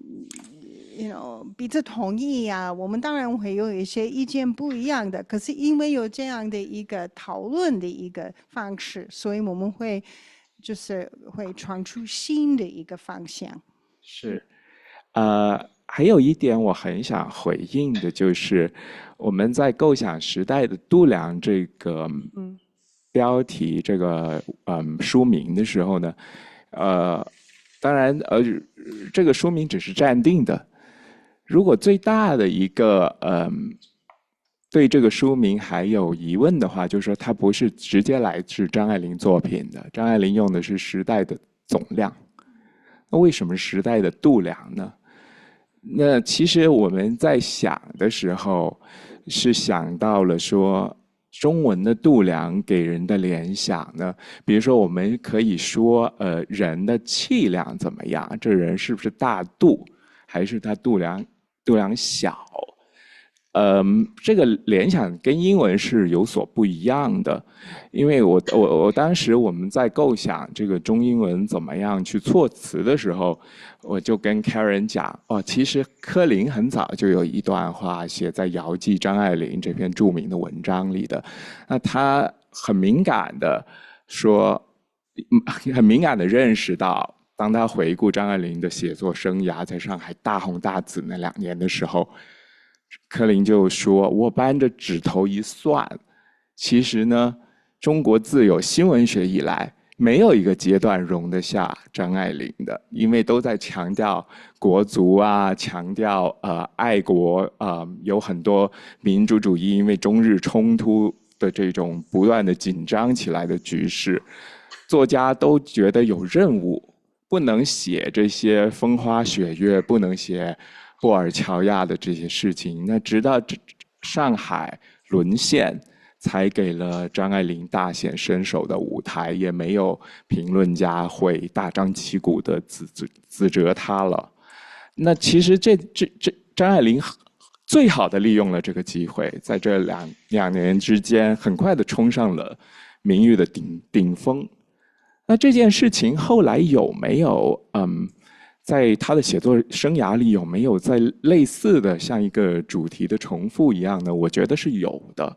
彼此同意啊，我们当然会有一些意见不一样的，可是因为有这样的一个讨论的一个方式，所以我们会创出新的一个方向。是，还有一点我很想回应的就是，我们在构想时代的度量这个标题、这个书名的时候呢，当然这个书名只是暂定的。如果最大的一个对这个书名还有疑问的话，就是说它不是直接来自张爱玲作品的，张爱玲用的是时代的总量。那为什么时代的度量呢？那其实我们在想的时候，是想到了说中文的度量给人的联想呢，比如说我们可以说人的气量怎么样，这人是不是大度，还是他度量小？这个联想跟英文是有所不一样的，因为我当时我们在构想这个中英文怎么样去措辞的时候，我就跟 Karen 讲，其实柯林很早就有一段话写在《遥记张爱玲》这篇著名的文章里的，那他很敏感的说，很敏感的认识到，当他回顾张爱玲的写作生涯，在上海大红大紫那2年的时候。柯林就说：“我扳着指头一算，其实呢，中国自有新文学以来，没有一个阶段容得下张爱玲的，因为都在强调国族啊，强调爱国有很多民族主义，因为中日冲突的这种不断的紧张起来的局势，作家都觉得有任务，不能写这些风花雪月，不能写。”布尔乔亚的这些事情，那直到上海沦陷，才给了张爱玲大显身手的舞台，也没有评论家会大张旗鼓的指责她了。那其实张爱玲最好的利用了这个机会，在这两年之间，很快的冲上了名誉的顶峰。那这件事情后来有没有在他的写作生涯里有没有在类似的像一个主题的重复一样呢？我觉得是有的。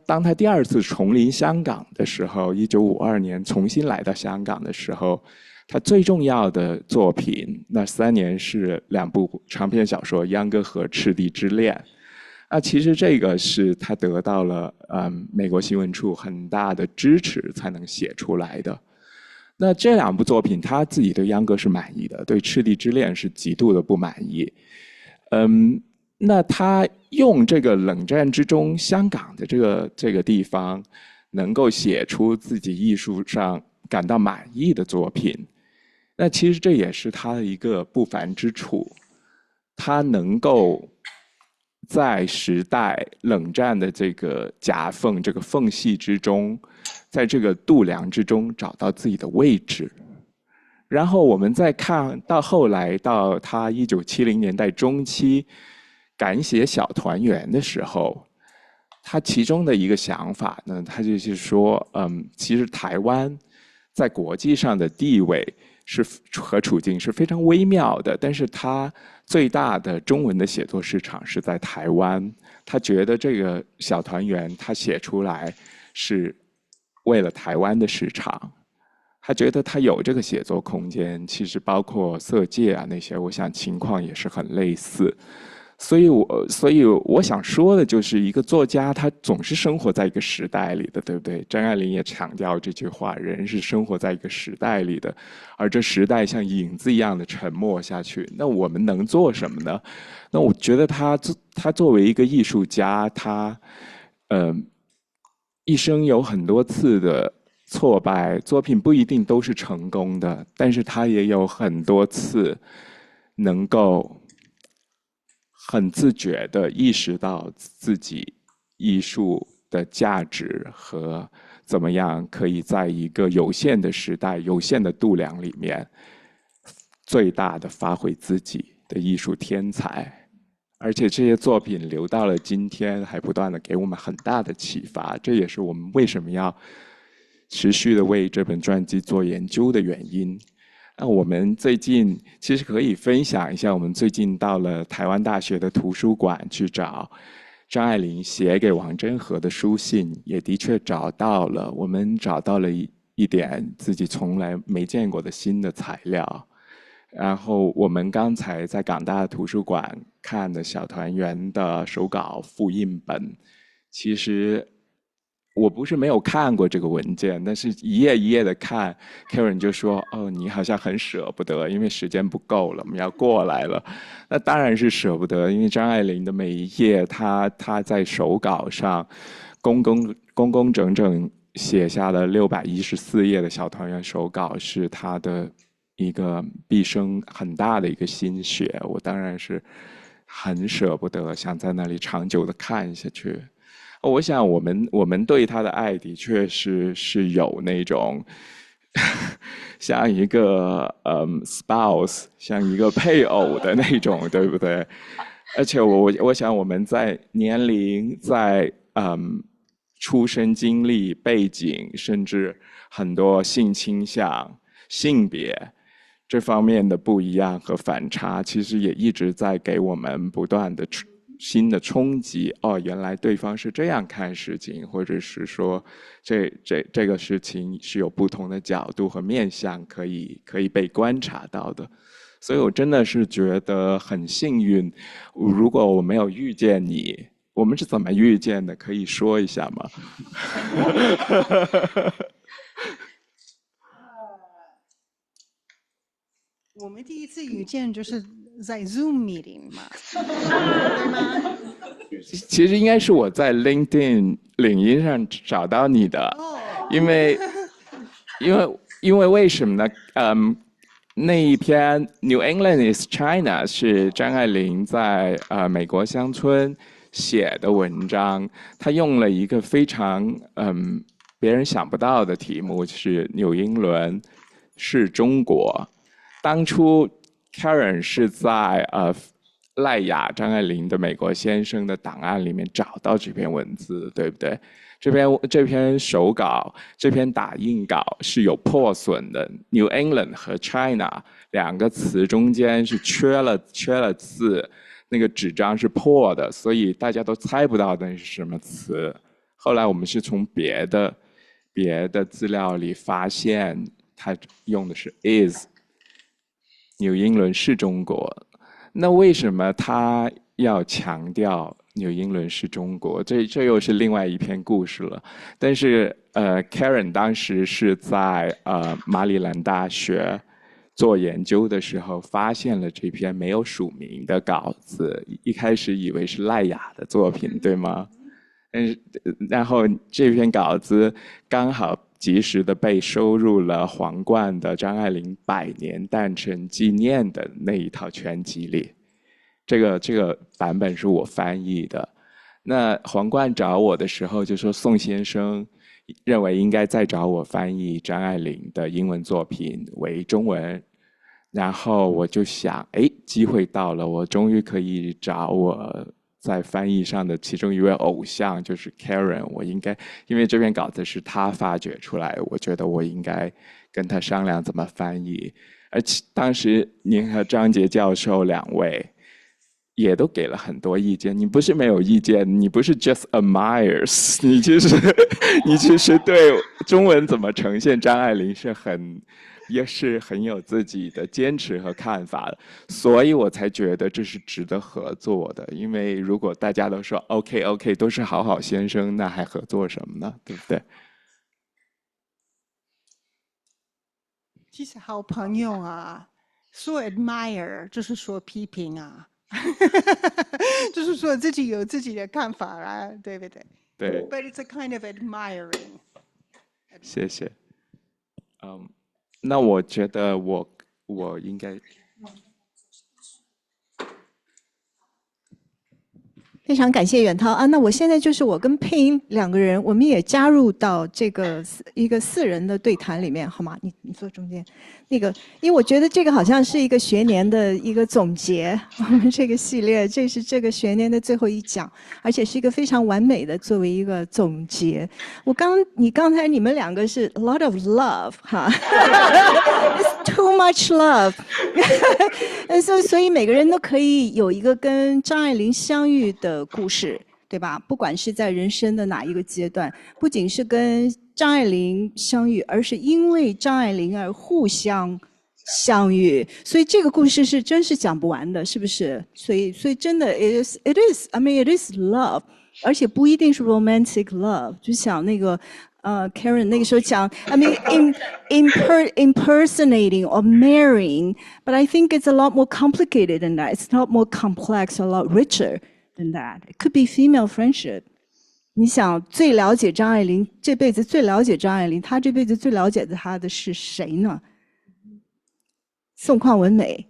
当他第2次重临香港的时候，1952年重新来到香港的时候，他最重要的作品那3年是2部长篇小说《秧歌》和《赤地之恋》。其实这个是他得到了美国新闻处很大的支持才能写出来的。那这2部作品，他自己对秧歌是满意的，对赤地之恋是极度的不满意。那他用这个冷战之中香港的这个地方，能够写出自己艺术上感到满意的作品，那其实这也是他的一个不凡之处。他能够在时代冷战的这个夹缝、这个缝隙之中。在这个度量之中找到自己的位置，然后我们再看到后来到他1970年代中期赶写小团圆的时候，他其中的一个想法呢，他就是说，其实台湾在国际上的地位和处境是非常微妙的，但是他最大的中文的写作市场是在台湾，他觉得这个小团圆他写出来是。为了台湾的市场，他觉得他有这个写作空间，其实包括色戒啊那些，我想情况也是很类似。所以我想说的就是，一个作家他总是生活在一个时代里的，对不对？张爱玲也强调这句话：人是生活在一个时代里的，而这时代像影子一样的沉没下去。那我们能做什么呢？那我觉得他作为一个艺术家，他一生有很多次的挫败，作品不一定都是成功的，但是他也有很多次能够很自觉地意识到自己艺术的价值和怎么样可以在一个有限的时代、有限的度量里面，最大的发挥自己的艺术天才。而且这些作品留到了今天，还不断的给我们很大的启发。这也是我们为什么要持续的为这本传记做研究的原因。那我们最近其实可以分享一下，我们最近到了台湾大学的图书馆去找张爱玲写给王真和的书信，也的确找到了，我们找到了一点自己从来没见过的新的材料。然后我们刚才在港大图书馆看的小团圆的手稿复印本，其实我不是没有看过这个文件，但是一页一页的看 Karen 就说哦，你好像很舍不得，因为时间不够了，我们要过来了。那当然是舍不得，因为张爱玲的每一页她在手稿上工工整整写下的614页的小团圆手稿，是她的一个毕生很大的一个心血，我当然是很舍不得，想在那里长久的看下去。我想我们对他的爱的确是有那种像一个spouse， 像一个配偶的那种，对不对？而且我想我们在年龄、在出身经历、背景，甚至很多性倾向、性别这方面的不一样和反差，其实也一直在给我们不断的新的冲击。哦，原来对方是这样看事情，或者是说这个事情是有不同的角度和面向可以被观察到的。所以我真的是觉得很幸运。如果我没有遇见你，我们是怎么遇见的？可以说一下吗？我们第一次遇见就是在 Zoom meeting 嘛，对吗？其实应该是我在 LinkedIn 领英上找到你的，因为为什么呢？那一篇 New England is China 是张爱玲在美国乡村写的文章，她用了一个非常别人想不到的题目，就是纽英伦是中国。当初 Karen 是在赖雅张爱玲的《美国先生》的档案里面找到这篇文字，对不对？这篇手稿，这篇打印稿是有破损的 ，New England 和 China 两个词中间是缺了字，那个纸张是破的，所以大家都猜不到那是什么词。后来我们是从别的资料里发现，他用的是 is。纽英伦是中国，那为什么他要强调纽英伦是中国？这又是另外一篇故事了。但是Karen 当时是在马里兰大学做研究的时候，发现了这篇没有署名的稿子，一开始以为是赖雅的作品，对吗？然后这篇稿子刚好及时的被收入了皇冠的张爱玲100年诞辰纪念的那一套全集里。这个版本是我翻译的。那皇冠找我的时候就说宋先生认为应该再找我翻译张爱玲的英文作品为中文。然后我就想，机会到了，我终于可以找我在翻译上的其中一位偶像，就是 Karen， 我应该，因为这篇稿子是他发掘出来，我觉得我应该跟他商量怎么翻译。而且当时您和张杰教授两位也都给了很多意见，你不是没有意见，你不是 just admires， 你其实对中文怎么呈现张爱玲也是很有自己的坚持和看法的，所以我才觉得这是值得合作的。因为如果大家都说 OK， 都是好先生，那还合作什么呢？对不对？其实好朋友啊，说 admire 就是说批评啊，就是说自己有自己的看法啊，对不对？对。But it's a kind of admiring。谢谢。那我觉得我应该非常感谢远涛啊！那我现在就是我跟佩音两个人，我们也加入到这个一个4人的对谈里面，好吗？你你坐中间。那个，因为我觉得这个好像是一个学年的一个总结，我们这个系列，这是这个学年的最后一讲，而且是一个非常完美的作为一个总结。你刚才你们两个是 a lot of love 哈，it's too much love 所以每个人都可以有一个跟张爱玲相遇的故事。对吧？不管是在人生的哪一个阶段，不仅是跟张爱玲相遇，而是因为张爱玲而互相相遇，所以这个故事是真是讲不完的，是不是？所以真的 it is I mean it is love， 而且不一定是 romantic love， 就像那个Karen 那个时候讲 I mean impersonating or marrying, but I think it's a lot more complicated than that. It's not more complex, a lot richer.than that. It could be female friendship. 你想最了解张爱玲，这辈子最了解张爱玲，她这辈子最了解她的是谁呢？宋邝文美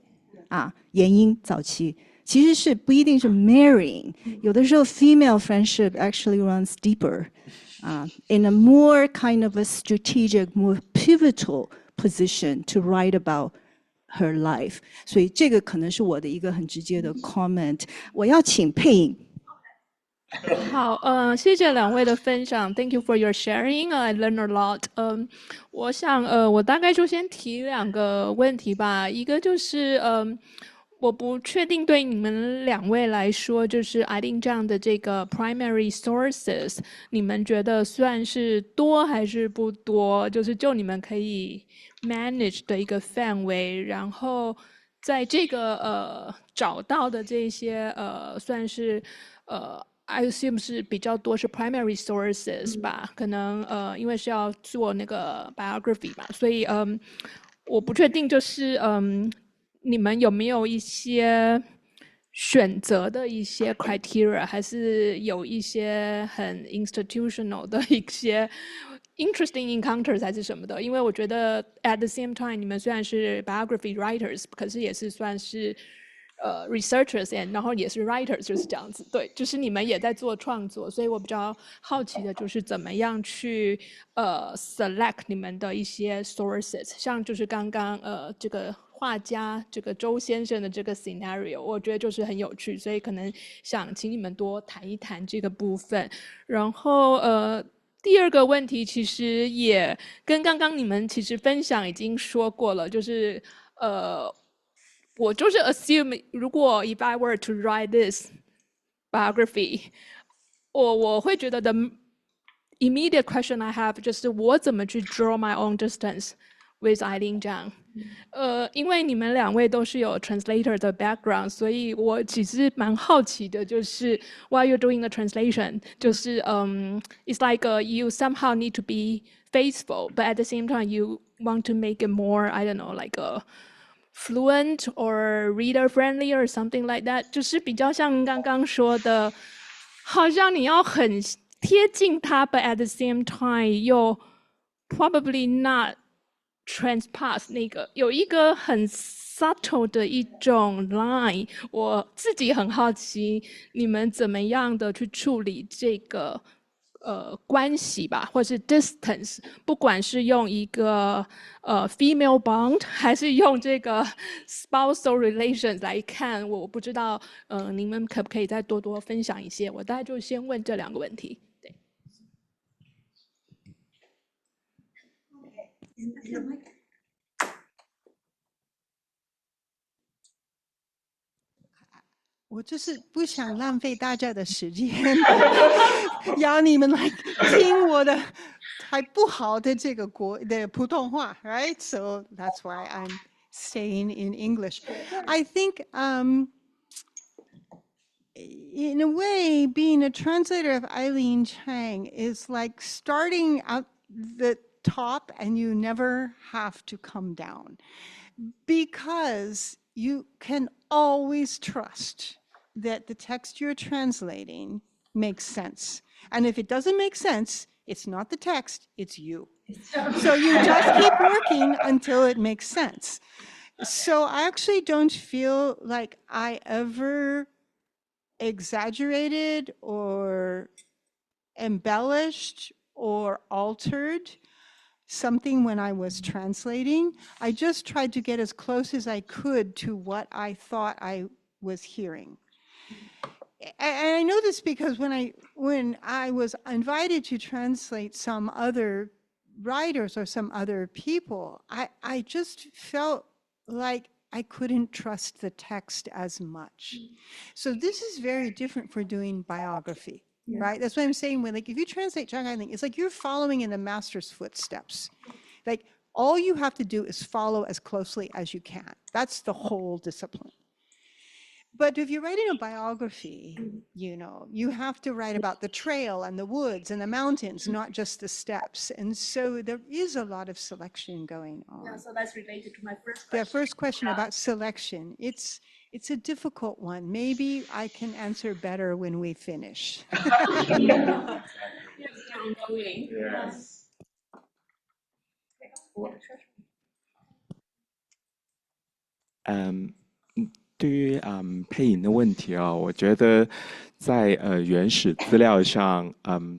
啊，闫英早期其实是不一定是 marrying， 有的时候 female friendship actually runs deeper, in a more kind of a strategic, more pivotal position to write about.Her life， 所以这个可能是我的一个很直接的 comment。我要请佩颖。好，谢谢两位的分享 ，Thank you for your sharing. I learned a lot. 我想我大概就先提两个问题吧。一个就是我不确定对你们两位来说，就是Eileen这样的这个 primary sources， 你们觉得算是多还是不多？就是就你们可以manage 的一个范围，然后在这个找到的这些算是I assume 是比较多是 primary sources 吧，可能因为是要做那个 biography 吧，所以我不确定就是你们有没有一些选择的一些 criteria， 还是有一些很 institutional 的一些interesting encounters 还是什么的？因为我觉得 at the same time， 你们虽然是 biography writers， 可是也是算是researchers and 然后也是 writers， 就是这样子。对，就是你们也在做创作，所以我比较好奇的就是怎么样去select 你们的一些 sources， 像就是刚刚这个画家这个周先生的这个 scenario， 我觉得就是很有趣，所以可能想请你们多谈一谈这个部分。然后第二个问题其实也跟刚刚你们其实分享已经说过了，就是我就是 assume 如果 if I were to write this biography， 我会觉得 the immediate question I have 就是我怎么去 draw my own distance with Eileen Zheng。因为你们两位都是有 translator 的 background， 所以我其实蛮好奇的，就是 while you're doing the translation， 就是it's like you somehow need to be faithful, but at the same time you want to make it more, I don't know, like fluent or reader friendly or something like that， 就是比较像刚刚说的，好像你要很贴近它 ，but at the same time 又 probably not transpass 那个有一个很 subtle 的一种 line， 我自己很好奇你们怎么样的去处理这个关系吧，或是 distance， 不管是用一个female bond 还是用这个 spousal relations 来看，我不知道你们可不可以再多多分享一些？我大概就先问这两个问题。对。我就是不想浪费大家的时间，要你们来听我的还不好的这个的普通话 ，right? So that's why I'm staying in English. I think, in a way, being a translator of Eileen Chang is like starting at the top and you never have to come down because you can always trust that the text you're translating makes sense. And if it doesn't make sense, it's not the text, it's you. So you just keep working until it makes sense. So I actually don't feel like I ever exaggerated or embellished or altered something when I was translating. I just tried to get as close as I could to what I thought I was hearing. And I know this because when I was invited to translate some other writers or some other people, I just felt like I couldn't trust the text as much. So this is very different for doing biography, right? That's what I'm saying. When, like, if you translate Chang Ai Ling, it's like you're following in the master's footsteps. Like, all you have to do is follow as closely as you can. That's the whole discipline. But if you're writing a biography, you know, you have to write about the trail and the woods and the mountains, not just the steps. And so there is a lot of selection going on. Yeah, so that's related to my first question. The first question about selection, it's a difficult one. Maybe I can answer better when we finish. Yes. 对于配音的问题啊，我觉得在原始资料上，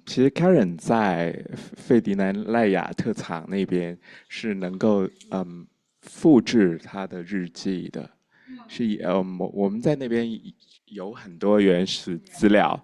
其实 Karen 在费迪南赖雅特藏那边是能够复制他的日记的，是我们在那边有很多原始资料，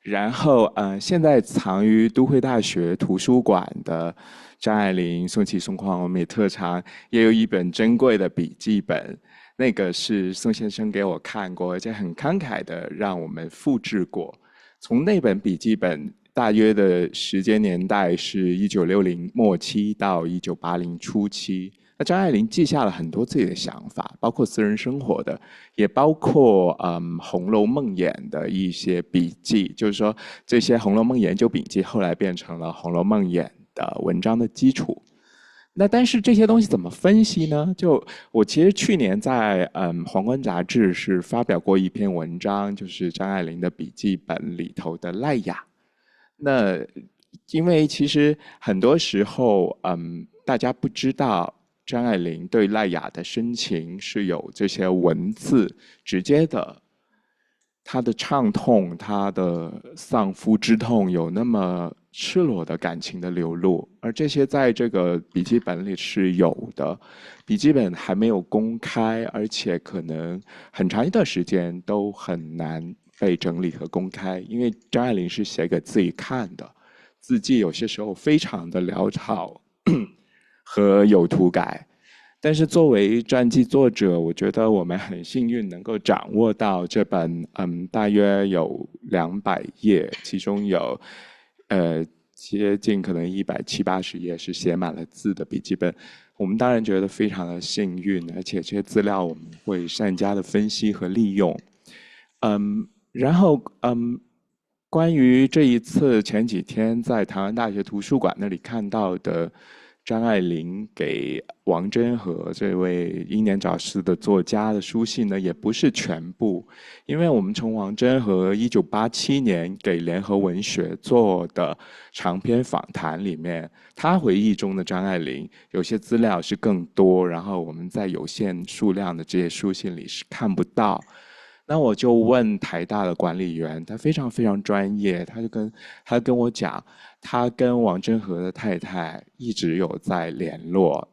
然后现在藏于都会大学图书馆的张爱玲、宋琦、宋匡，我们也特藏，也有一本珍贵的笔记本。那个是宋先生给我看过，而且很慷慨的让我们复制过。从那本笔记本大约的时间年代是1960末期到1980初期。那张爱玲记下了很多自己的想法，包括私人生活的，也包括《红楼梦》演的一些笔记，就是说这些《红楼梦》研究笔记后来变成了《红楼梦》演的文章的基础。那但是这些东西怎么分析呢？就我其实去年在皇冠杂志是发表过一篇文章，就是张爱玲的笔记本里头的赖雅。那因为其实很多时候大家不知道张爱玲对赖雅的深情是有这些文字直接的，她的唱痛，她的丧夫之痛有那么赤裸的感情的流露，而这些在这个笔记本里是有的。笔记本还没有公开，而且可能很长一段时间都很难被整理和公开，因为张爱玲是写给自己看的，字迹有些时候非常的潦草和有涂改。但是作为传记作者，我觉得我们很幸运能够掌握到这本大约有200页，其中有接近可能170、180页是写满了字的笔记本，我们当然觉得非常的幸运，而且这些资料我们会善加的分析和利用。然后关于这一次前几天在台湾大学图书馆那里看到的张爱玲给王真和这位英年早逝的作家的书信呢，也不是全部，因为我们从王真和1987年给联合文学做的长篇访谈里面，他回忆中的张爱玲有些资料是更多，然后我们在有限数量的这些书信里是看不到。那我就问台大的管理员，他非常非常专业，他跟我讲，他跟王真和的太太一直有在联络，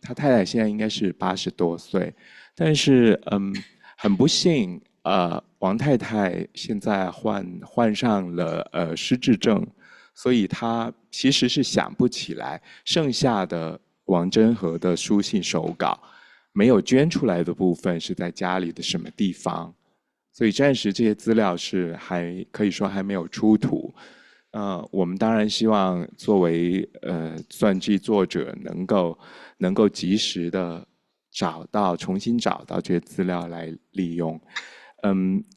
他太太现在应该是80多岁，但是很不幸，王太太现在患上了失智症，所以他其实是想不起来剩下的王真和的书信手稿没有捐出来的部分是在家里的什么地方。所以暂时这些资料是可以说还没有出土，我们当然希望作为传记作者能够及时的重新找到这些资料来利用，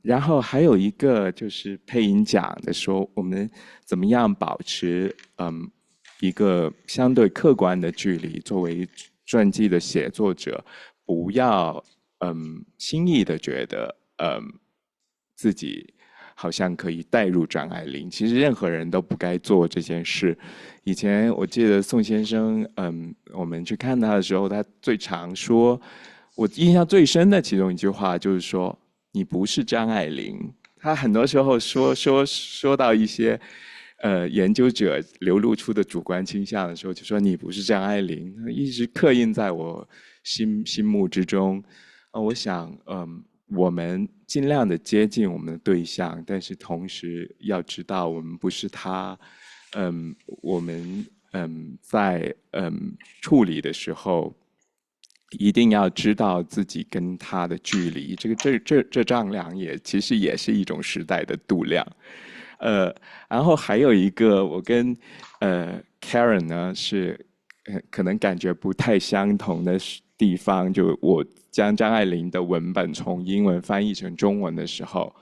然后还有一个就是配音讲的说我们怎么样保持一个相对客观的距离，作为传记的写作者，不要轻易的觉得自己好像可以带入张爱玲，其实任何人都不该做这件事。以前我记得宋先生，我们去看他的时候，他最常说，我印象最深的其中一句话就是说：“你不是张爱玲。”他很多时候说到一些研究者流露出的主观倾向的时候，就说你不是张爱玲，一直刻印在我心目之中。我想，我们尽量的接近我们的对象，但是同时要知道我们不是他。我们在处理的时候，一定要知道自己跟他的距离。这丈量其实也是一种时代的度量。然后还有一个，我跟Karen 呢是可能感觉不太相同的地方，就我将张爱玲的文本从英文翻译成中文的时候，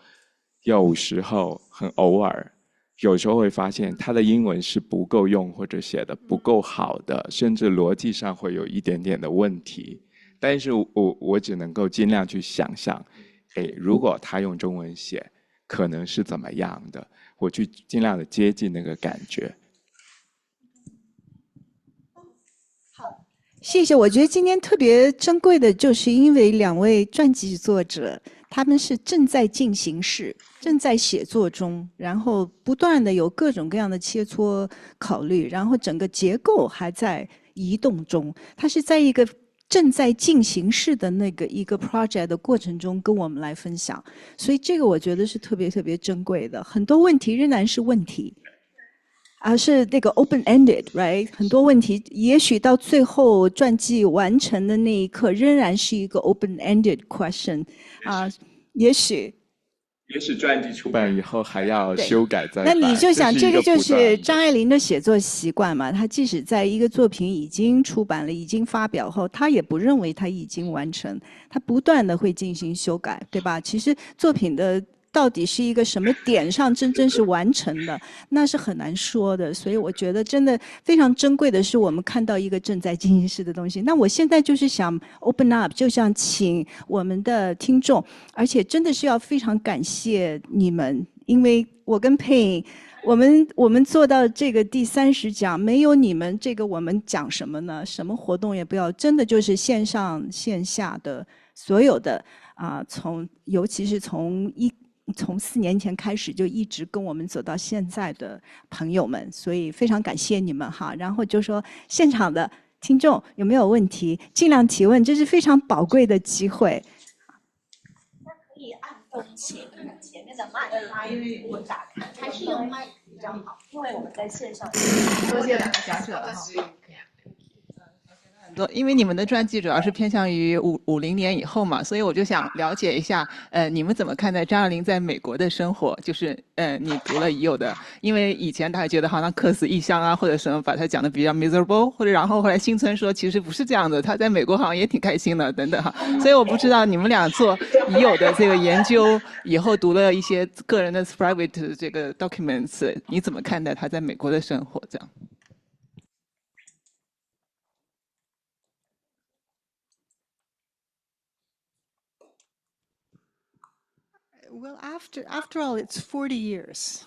有时候很偶尔，有时候会发现她的英文是不够用或者写的不够好的，甚至逻辑上会有一点点的问题。但是我只能够尽量去想象，如果她用中文写，可能是怎么样的。我去尽量的接近那个感觉。好，谢谢。我觉得今天特别珍贵的，就是因为两位传记作者，他们是正在进行式，正在写作中，然后不断的有各种各样的切磋考虑，然后整个结构还在移动中。它是在一个正在进行式的一个 project 的过程中跟我们来分享，所以这个我觉得是特别特别珍贵的。很多问题仍然是问题，而是那个 open-ended， right？ 很多问题也许到最后传记完成的那一刻，仍然是一个 open-ended question 也许传记出版以后还要修改再版。那你就想，这个就是张爱玲的写作习惯嘛？她即使在一个作品已经出版了、已经发表后，她也不认为她已经完成，她不断的会进行修改，对吧？其实作品的到底是一个什么点上真正是完成的，那是很难说的。所以我觉得真的非常珍贵的是，我们看到一个正在进行式的东西。那我现在就是想 open up， 就想请我们的听众，而且真的是要非常感谢你们，因为我跟佩，我们做到这个第30讲，没有你们，这个我们讲什么呢？什么活动也不要，真的就是线上线下的所有的尤其是从4年前开始就一直跟我们走到现在的朋友们，所以非常感谢你们哈。然后就说现场的听众有没有问题，尽量提问，这是非常宝贵的机会。那可以按动前面的麦，因为我打开，还是用麦比较好，因为我们在线上。多谢两个讲者了哈。因为你们的传记主要是偏向于50年以后嘛，所以我就想了解一下，你们怎么看待张爱玲在美国的生活？就是你读了已有的，因为以前大家觉得好像客死异乡啊，或者什么把它讲的比较 miserable， 或者然后后来新村说其实不是这样的，他在美国好像也挺开心的等等哈。所以我不知道你们俩做已有的这个研究以后读了一些个人的 private 这个 documents， 你怎么看待他在美国的生活这样？Well, after all, it's 40 years.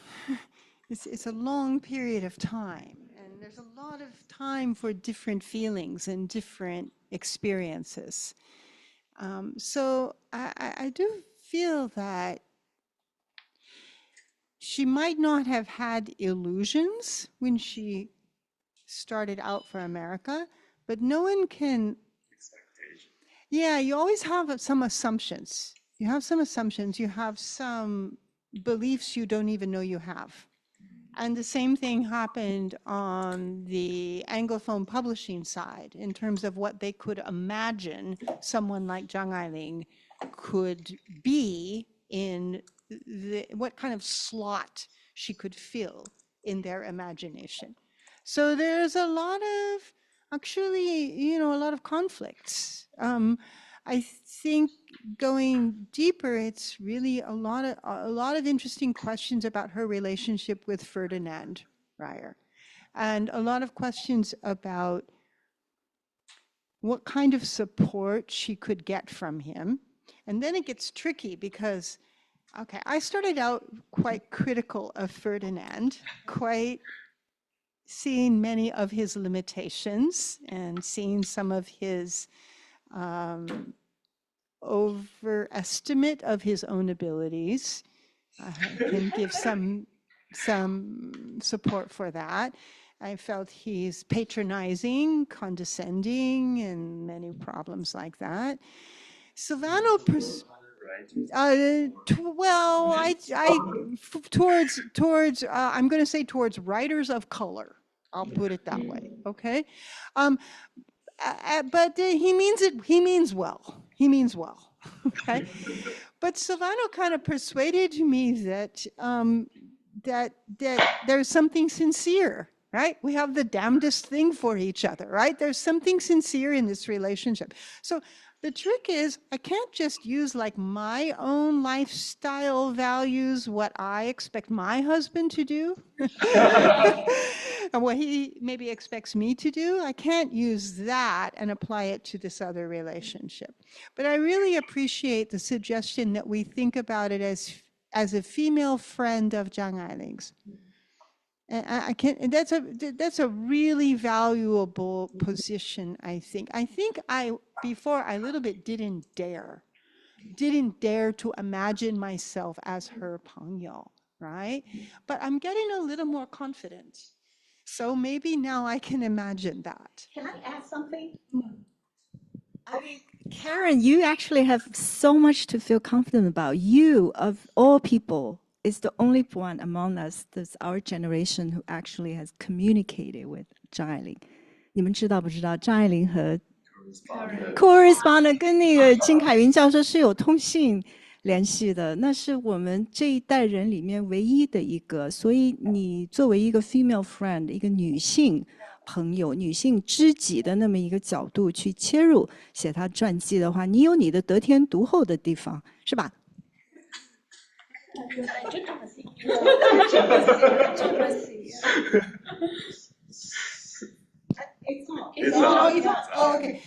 It's a long period of time, and there's a lot of time for different feelings and different experiences. So I do feel that she might not have had illusions when she started out for America, but no one can. Yeah, you always have some assumptions. You have some assumptions, you have some beliefs you don't even know you have. And the same thing happened on the Anglophone publishing side in terms of what they could imagine someone like Zhang Ailing could be in what kind of slot she could fill in their imagination. So there's a lot of, actually, a lot of conflicts. I think going deeper, it's really a lot of interesting questions about her relationship with Ferdinand Reyer, and a lot of questions about what kind of support she could get from him. And then it gets tricky because, okay, I started out quite critical of Ferdinand, quite seeing many of his limitations and seeing some of his overestimate of his own abilities. I can give some some support for that. I felt he's patronizing, condescending, and many problems like that. Silvano, well, I'm going to say towards writers of color. I'll put it that way, okay? But he means it. He means well. He means well, okay? But Silvano kind of persuaded me that that there's something sincere, right? We have the damnedest thing for each other, right? There's something sincere in this relationship. So the trick is I can't just use like my own lifestyle values, what I expect my husband to do, and what he maybe expects me to do. I can't use that and apply it to this other relationship. But I really appreciate the suggestion that we think about it as a female friend of Chang Ailing's. And and that's a really valuable position, I think. Before I a little bit didn't dare to imagine myself as her Pangyo, right? But I'm getting a little more confident. So maybe now I can imagine that. Can I add something? I mean, Karen, you actually have so much to feel confident about. You, of all people, is the only one among us, that's our generation, who actually has communicated with 张爱玲。你们知道不知道张爱玲和 correspondent 跟那个金凯云教授是有通信联系的，那是我们这一代人里面唯一的一个。所以你作为一个 female friend， 一个女性朋友、女性知己的那么一个角度去切入写她传记的话，你有你的得天独厚的地方，是吧？Okay.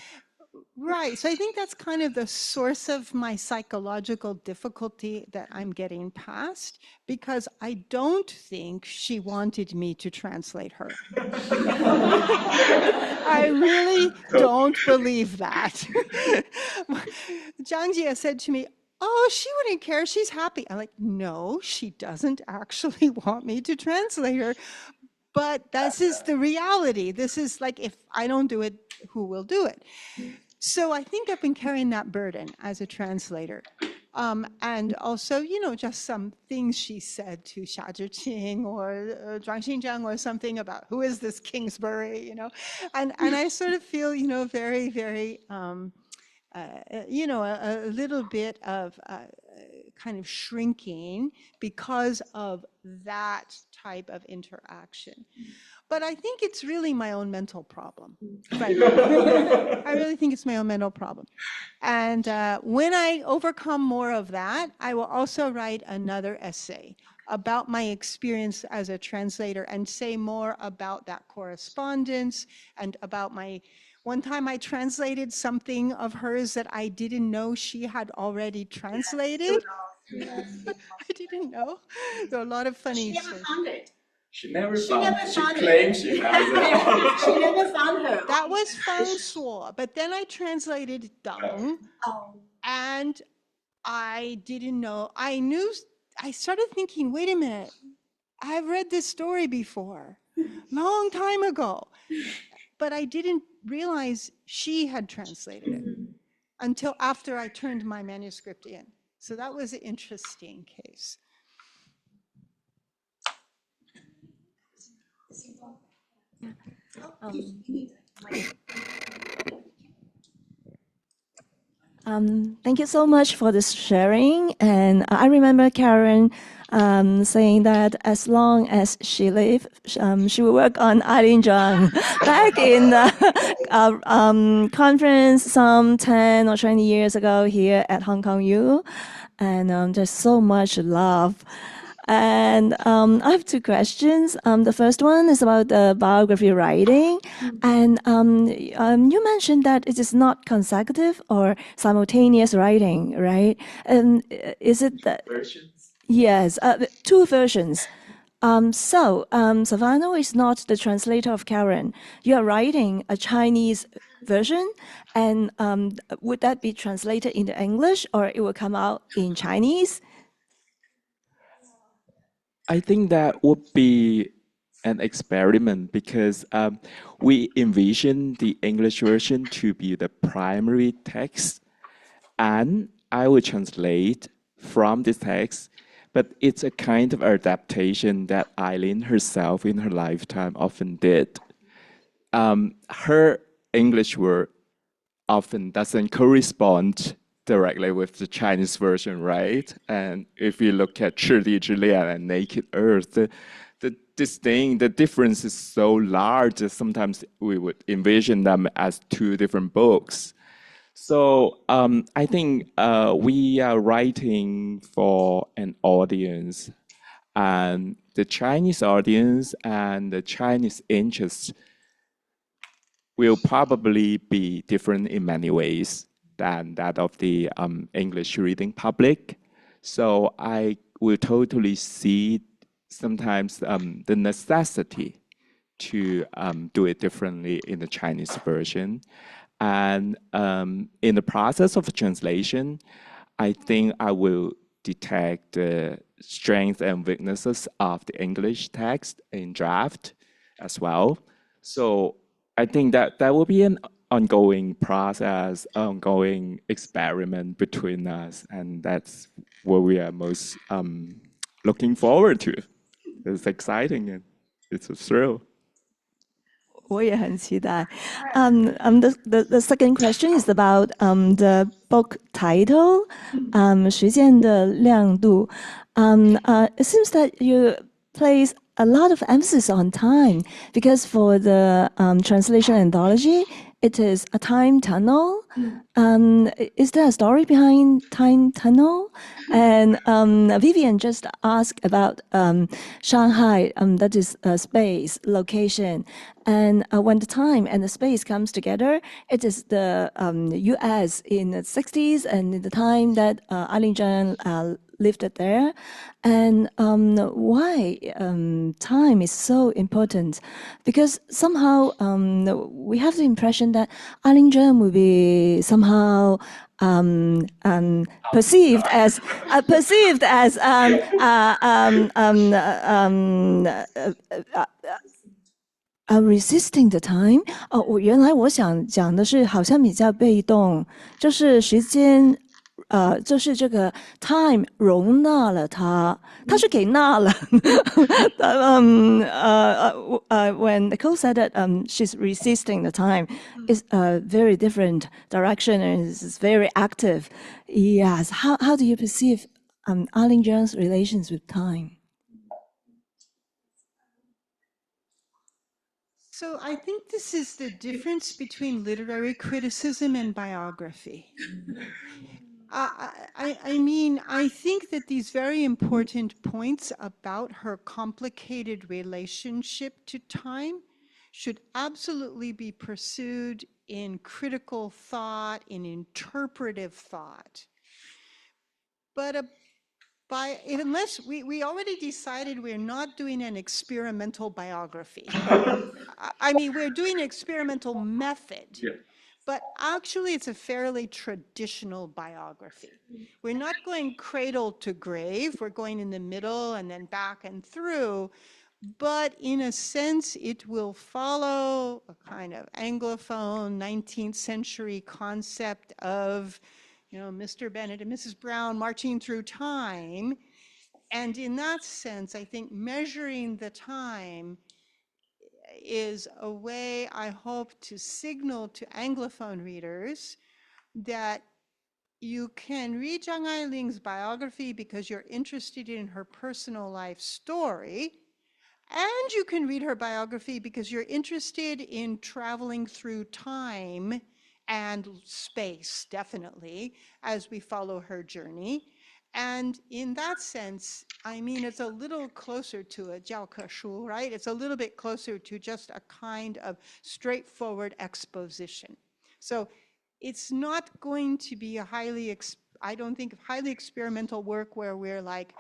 Right. So I think that's kind of the source of my psychological difficulty that I'm getting past, because I don't think she wanted me to translate her. I really don't believe that. Zhang Jie said to me, "Oh, she wouldn't care. She's happy." I'm like, "No, she doesn't actually want me to translate her." But this is the reality. This is like, if I don't do it, who will do it? So I think I've been carrying that burden as a translator. And also, you know, just some things she said to Xia Zhiqing or Zhuang Xinzhang or something about who is this Kingsbury, you know? And I sort of feel, you know, very, very, you know, a little bit of kind of shrinking because of that type of interaction. But I think it's really my own mental problem. Right. I really think it's my own mental problem. And when I overcome more of that, I will also write another essay about my experience as a translator and say more about that correspondence and about my... One time I translated something of hers that I didn't know she had already translated. I didn't know. There are a lot of funny stories. She never found it. She never found it. She claims she has it. She never found her. That was Fang Suo, but then I translated Deng. Oh. And I didn't know. I started thinking, wait a minute, I've read this story before, long time ago. But I didn't realize she had translated it until after I turned my manuscript in. So that was an interesting case. Thank you so much for this sharing. And I remember Karen saying that as long as she lived, she would work on Eileen Zheng back in the conference some 10 or 20 years ago here at Hong Kong U. And there's so much love. And I have two questions. The first one is about the biography writing. And you mentioned that it is not consecutive or simultaneous writing, right? And is it that? versions. Yes, two versions. So Silvano is not the translator of Karen. You are writing a Chinese version, and would that be translated into English, or it will come out in Chinese? I think that would be an experiment because we envision the English version to be the primary text, and I will translate from this text, but it's a kind of adaptation that Eileen herself in her lifetime often did. Her English word often doesn't correspond directly with the Chinese version, right? And if you look at 赤地之恋 and Naked Earth, the difference is so large that sometimes we would envision them as two different books. So I think we are writing for an audience, and the Chinese audience and the Chinese interests will probably be different in many ways than that of the English reading public. So I will totally see sometimes the necessity to do it differently in the Chinese version. And in the process of translation, I think I will detect the strengths and weaknesses of the English text in draft as well. So I think that will be an ongoing process, ongoing experiment between us, and that's what we are most looking forward to. It's exciting and it's a thrill. 我也很期待. The second question is about the book title, 时间的亮度. It seems that you place a lot of emphasis on time because for the translation anthology, it is a time tunnel. Is there a story behind time tunnel? And Vivian just asked about Shanghai, that is space, location. And when the time and the space comes together, it is the US in the 60s and the time that Eileen Zheng lived there. And why time is so important? Because somehow we have the impression that Eileen Zheng will be somehow perceived as resisting the time. 原来我想讲的是好像比较被动，就是时间。就是这个 time 容纳了他，他是给纳了。When Nicole said that she's resisting the time, it's a very different direction and it's very active. Yes. How do you perceive Eileen Zheng's relations with time? So I think this is the difference between literary criticism and biography. I mean, I think that these very important points about her complicated relationship to time should absolutely be pursued in critical thought, in interpretive thought. But unless we already decided we're not doing an experimental biography. I mean, we're doing an experimental method. Yeah. But actually, it's a fairly traditional biography. We're not going cradle to grave. We're going in the middle and then back and through. But in a sense, it will follow a kind of Anglophone 19th century concept of, Mr. Bennett and Mrs. Brown marching through time. And in that sense, I think measuring the time is a way, I hope, to signal to Anglophone readers that you can read Zhang Ailing's biography because you're interested in her personal life story, and you can read her biography because you're interested in traveling through time and space, definitely, as we follow her journey. And in that sense, I mean, it's a little closer to a 教科书, right? It's a little bit closer to just a kind of straightforward exposition. So it's not going to be a I don't think, highly experimental work where we're like,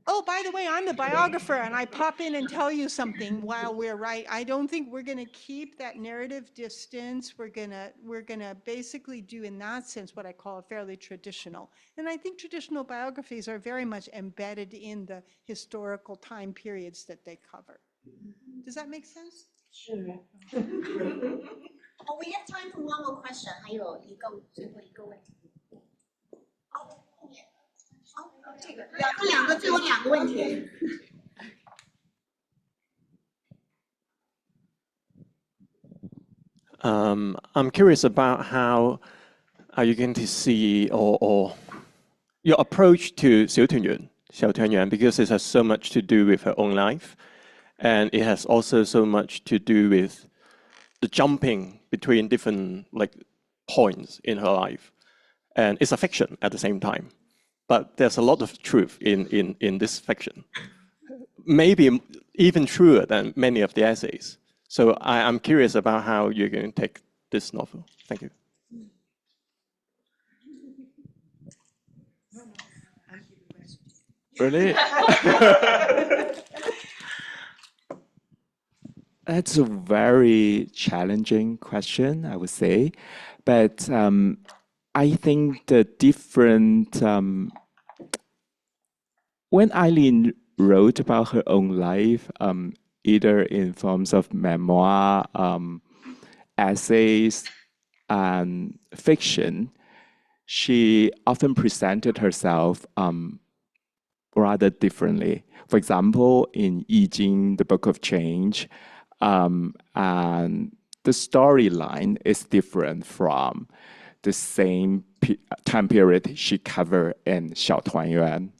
Oh, by the way, I'm the biographer, and I pop in and tell you something while we're right. I don't think we're going to keep that narrative distance. We're gonna basically do, in that sense, what I call a fairly traditional. And I think traditional biographies are very much embedded in the historical time periods that they cover. Does that make sense? Sure. Oh, we have time for one more question. 还有最后一个问题。这个两个最后2个问题。I'm curious about how are you going to see or your approach to Xiao Tuanyuan, because it has so much to do with her own life, and it has also so much to do with the jumping between different points in her life, and it's a fiction at the same time. But there's a lot of truth in this fiction, maybe even truer than many of the essays. So I'm curious about how you're going to take this novel. Thank you. Really? That's a very challenging question, I would say. But I think the different... when Eileen wrote about her own life, either in forms of memoir, essays, and fiction, she often presented herself rather differently. For example, in I Ching, the Book of Change, and the storyline is different from the same time period she covered in Xiao Tuanyuan.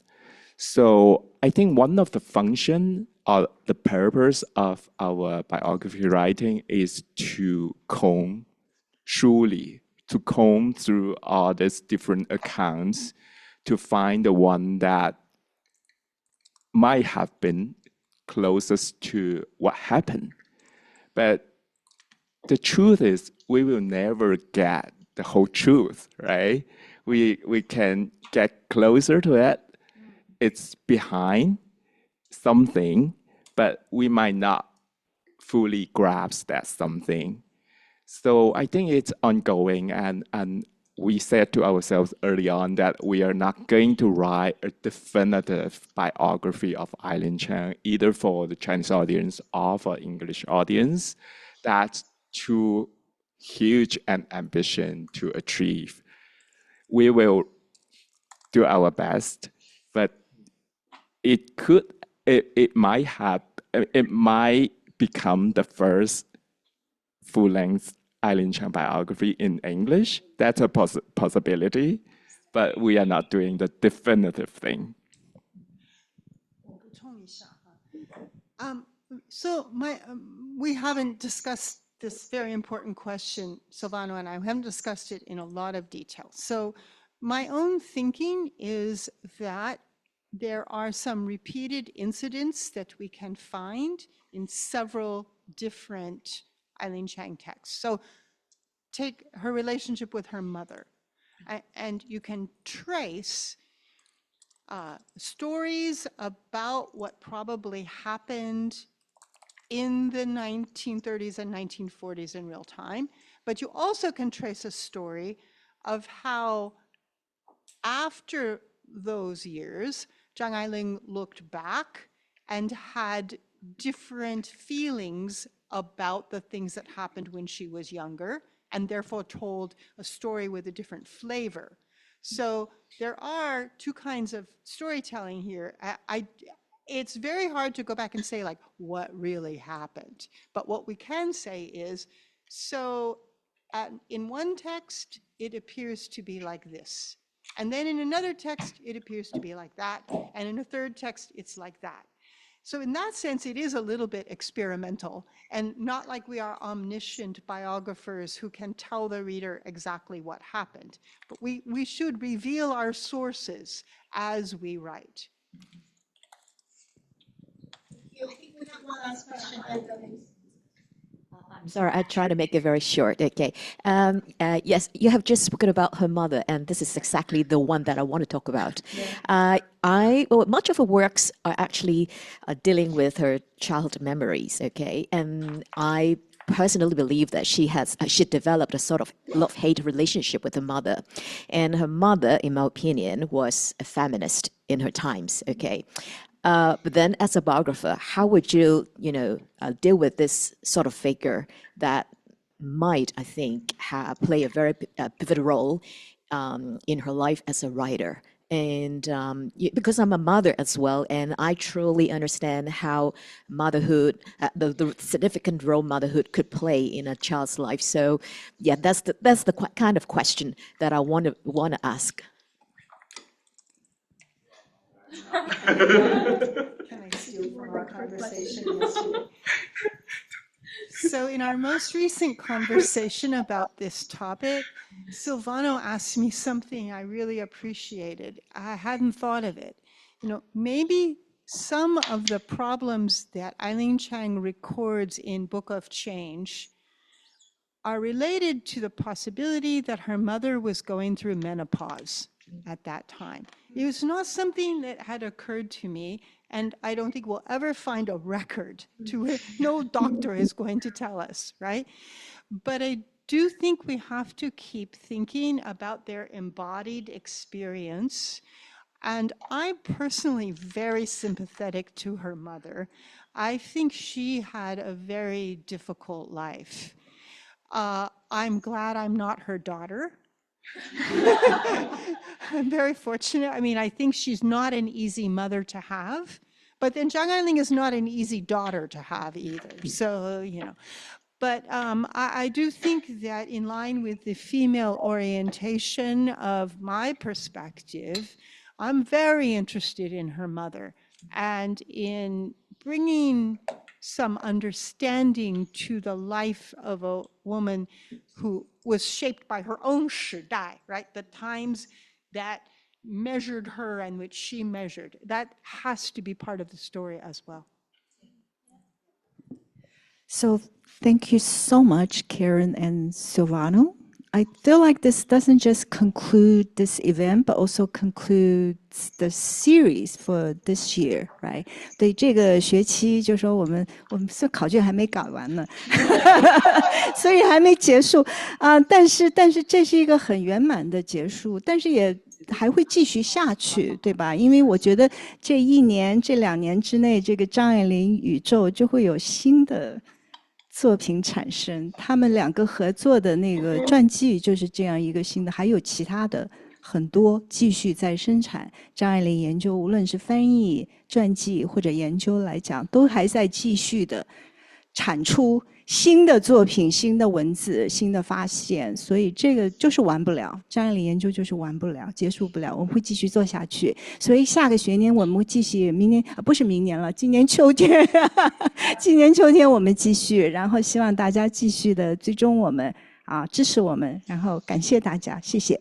So I think one of the function or the purpose of our biography writing is to comb through all these different accounts to find the one that might have been closest to what happened. But the truth is, we will never get the whole truth, right? We can get closer to it. It's behind something, but we might not fully grasp that something. So I think it's ongoing, and we said to ourselves early on that we are not going to write a definitive biography of Eileen Chang, either for the Chinese audience or for English audience. That's too huge an ambition to achieve. We will do our best, but it might become the first full-length Eileen Chang biography in English. That's a possibility, but we are not doing the definitive thing. So we haven't discussed this very important question, Silvano and I. We haven't discussed it in a lot of detail. So my own thinking is that there are some repeated incidents that we can find in several different Eileen Chang texts. So take her relationship with her mother, and you can trace stories about what probably happened in the 1930s and 1940s in real time, but you also can trace a story of how after those years, Zhang Ailing looked back and had different feelings about the things that happened when she was younger, and therefore told a story with a different flavor. So there are two kinds of storytelling here. It's very hard to go back and say, like, what really happened. But what we can say is, so in one text, it appears to be like this. And then in another text, it appears to be like that. And in a third text, it's like that. So in that sense, it is a little bit experimental, and not like we are omniscient biographers who can tell the reader exactly what happened. But we should reveal our sources as we write. I think we have one last question. I'm sorry, I try to make it very short. Okay. Yes, you have just spoken about her mother, and this is exactly the one that I want to talk about. Yeah. Much of her works are actually dealing with her childhood memories. Okay, and I personally believe that she developed a sort of love-hate relationship with her mother, and her mother, in my opinion, was a feminist in her times. Okay. But then, as a biographer, how would you, deal with this sort of figure that might, I think, play a very pivotal role in her life as a writer? And because I'm a mother as well, and I truly understand how motherhood, the significant role motherhood could play in a child's life. So, yeah, that's the kind of question that I want to ask. Can I steal from our conversation yesterday? So in our most recent conversation about this topic, Silvano asked me something I really appreciated. I hadn't thought of it. Maybe some of the problems that Eileen Chang records in Book of Change are related to the possibility that her mother was going through menopause at that time. It was not something that had occurred to me, and I don't think we'll ever find a record to it. No doctor is going to tell us, right? But I do think we have to keep thinking about their embodied experience. And I'm personally very sympathetic to her mother. I think she had a very difficult life. I'm glad I'm not her daughter. I'm very fortunate. I mean, I think she's not an easy mother to have, but then Zhang Ailing is not an easy daughter to have either. So, but I do think that in line with the female orientation of my perspective, I'm very interested in her mother and in bringing some understanding to the life of a woman who was shaped by her own 时代, right? The times that measured her and which she measured. That has to be part of the story as well. So thank you so much, Karen and Silvano. I feel like this doesn't just conclude this event, but also concludes the series for this year, right? 对这个学期，就说我们是考卷还没搞完呢，所以还没结束啊。但是这是一个很圆满的结束，但是也还会继续下去，对吧？因为我觉得这1年、这2年之内，这个张爱玲宇宙就会有新的作品产生，他们2个合作的那个传记就是这样一个新的，还有其他的很多继续在生产。张爱玲研究，无论是翻译、传记或者研究来讲，都还在继续的产出新的作品、新的文字、新的发现，所以这个就是完不了。张爱玲研究就是完不了，结束不了，我们会继续做下去。所以下个学年我们会继续，明年不是明年了，今年秋天，今年秋天我们继续，然后希望大家继续的追踪我们啊，支持我们，然后感谢大家，谢谢。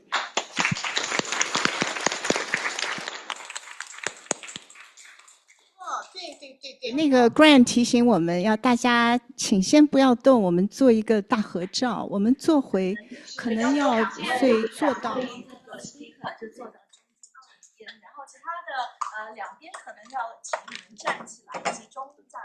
那个 Grant 提醒我们要大家请先不要动，我们做一个大合照，我们做回可能要做到。就坐到中间，然后其他的2边可能要请你们站起来，集中在。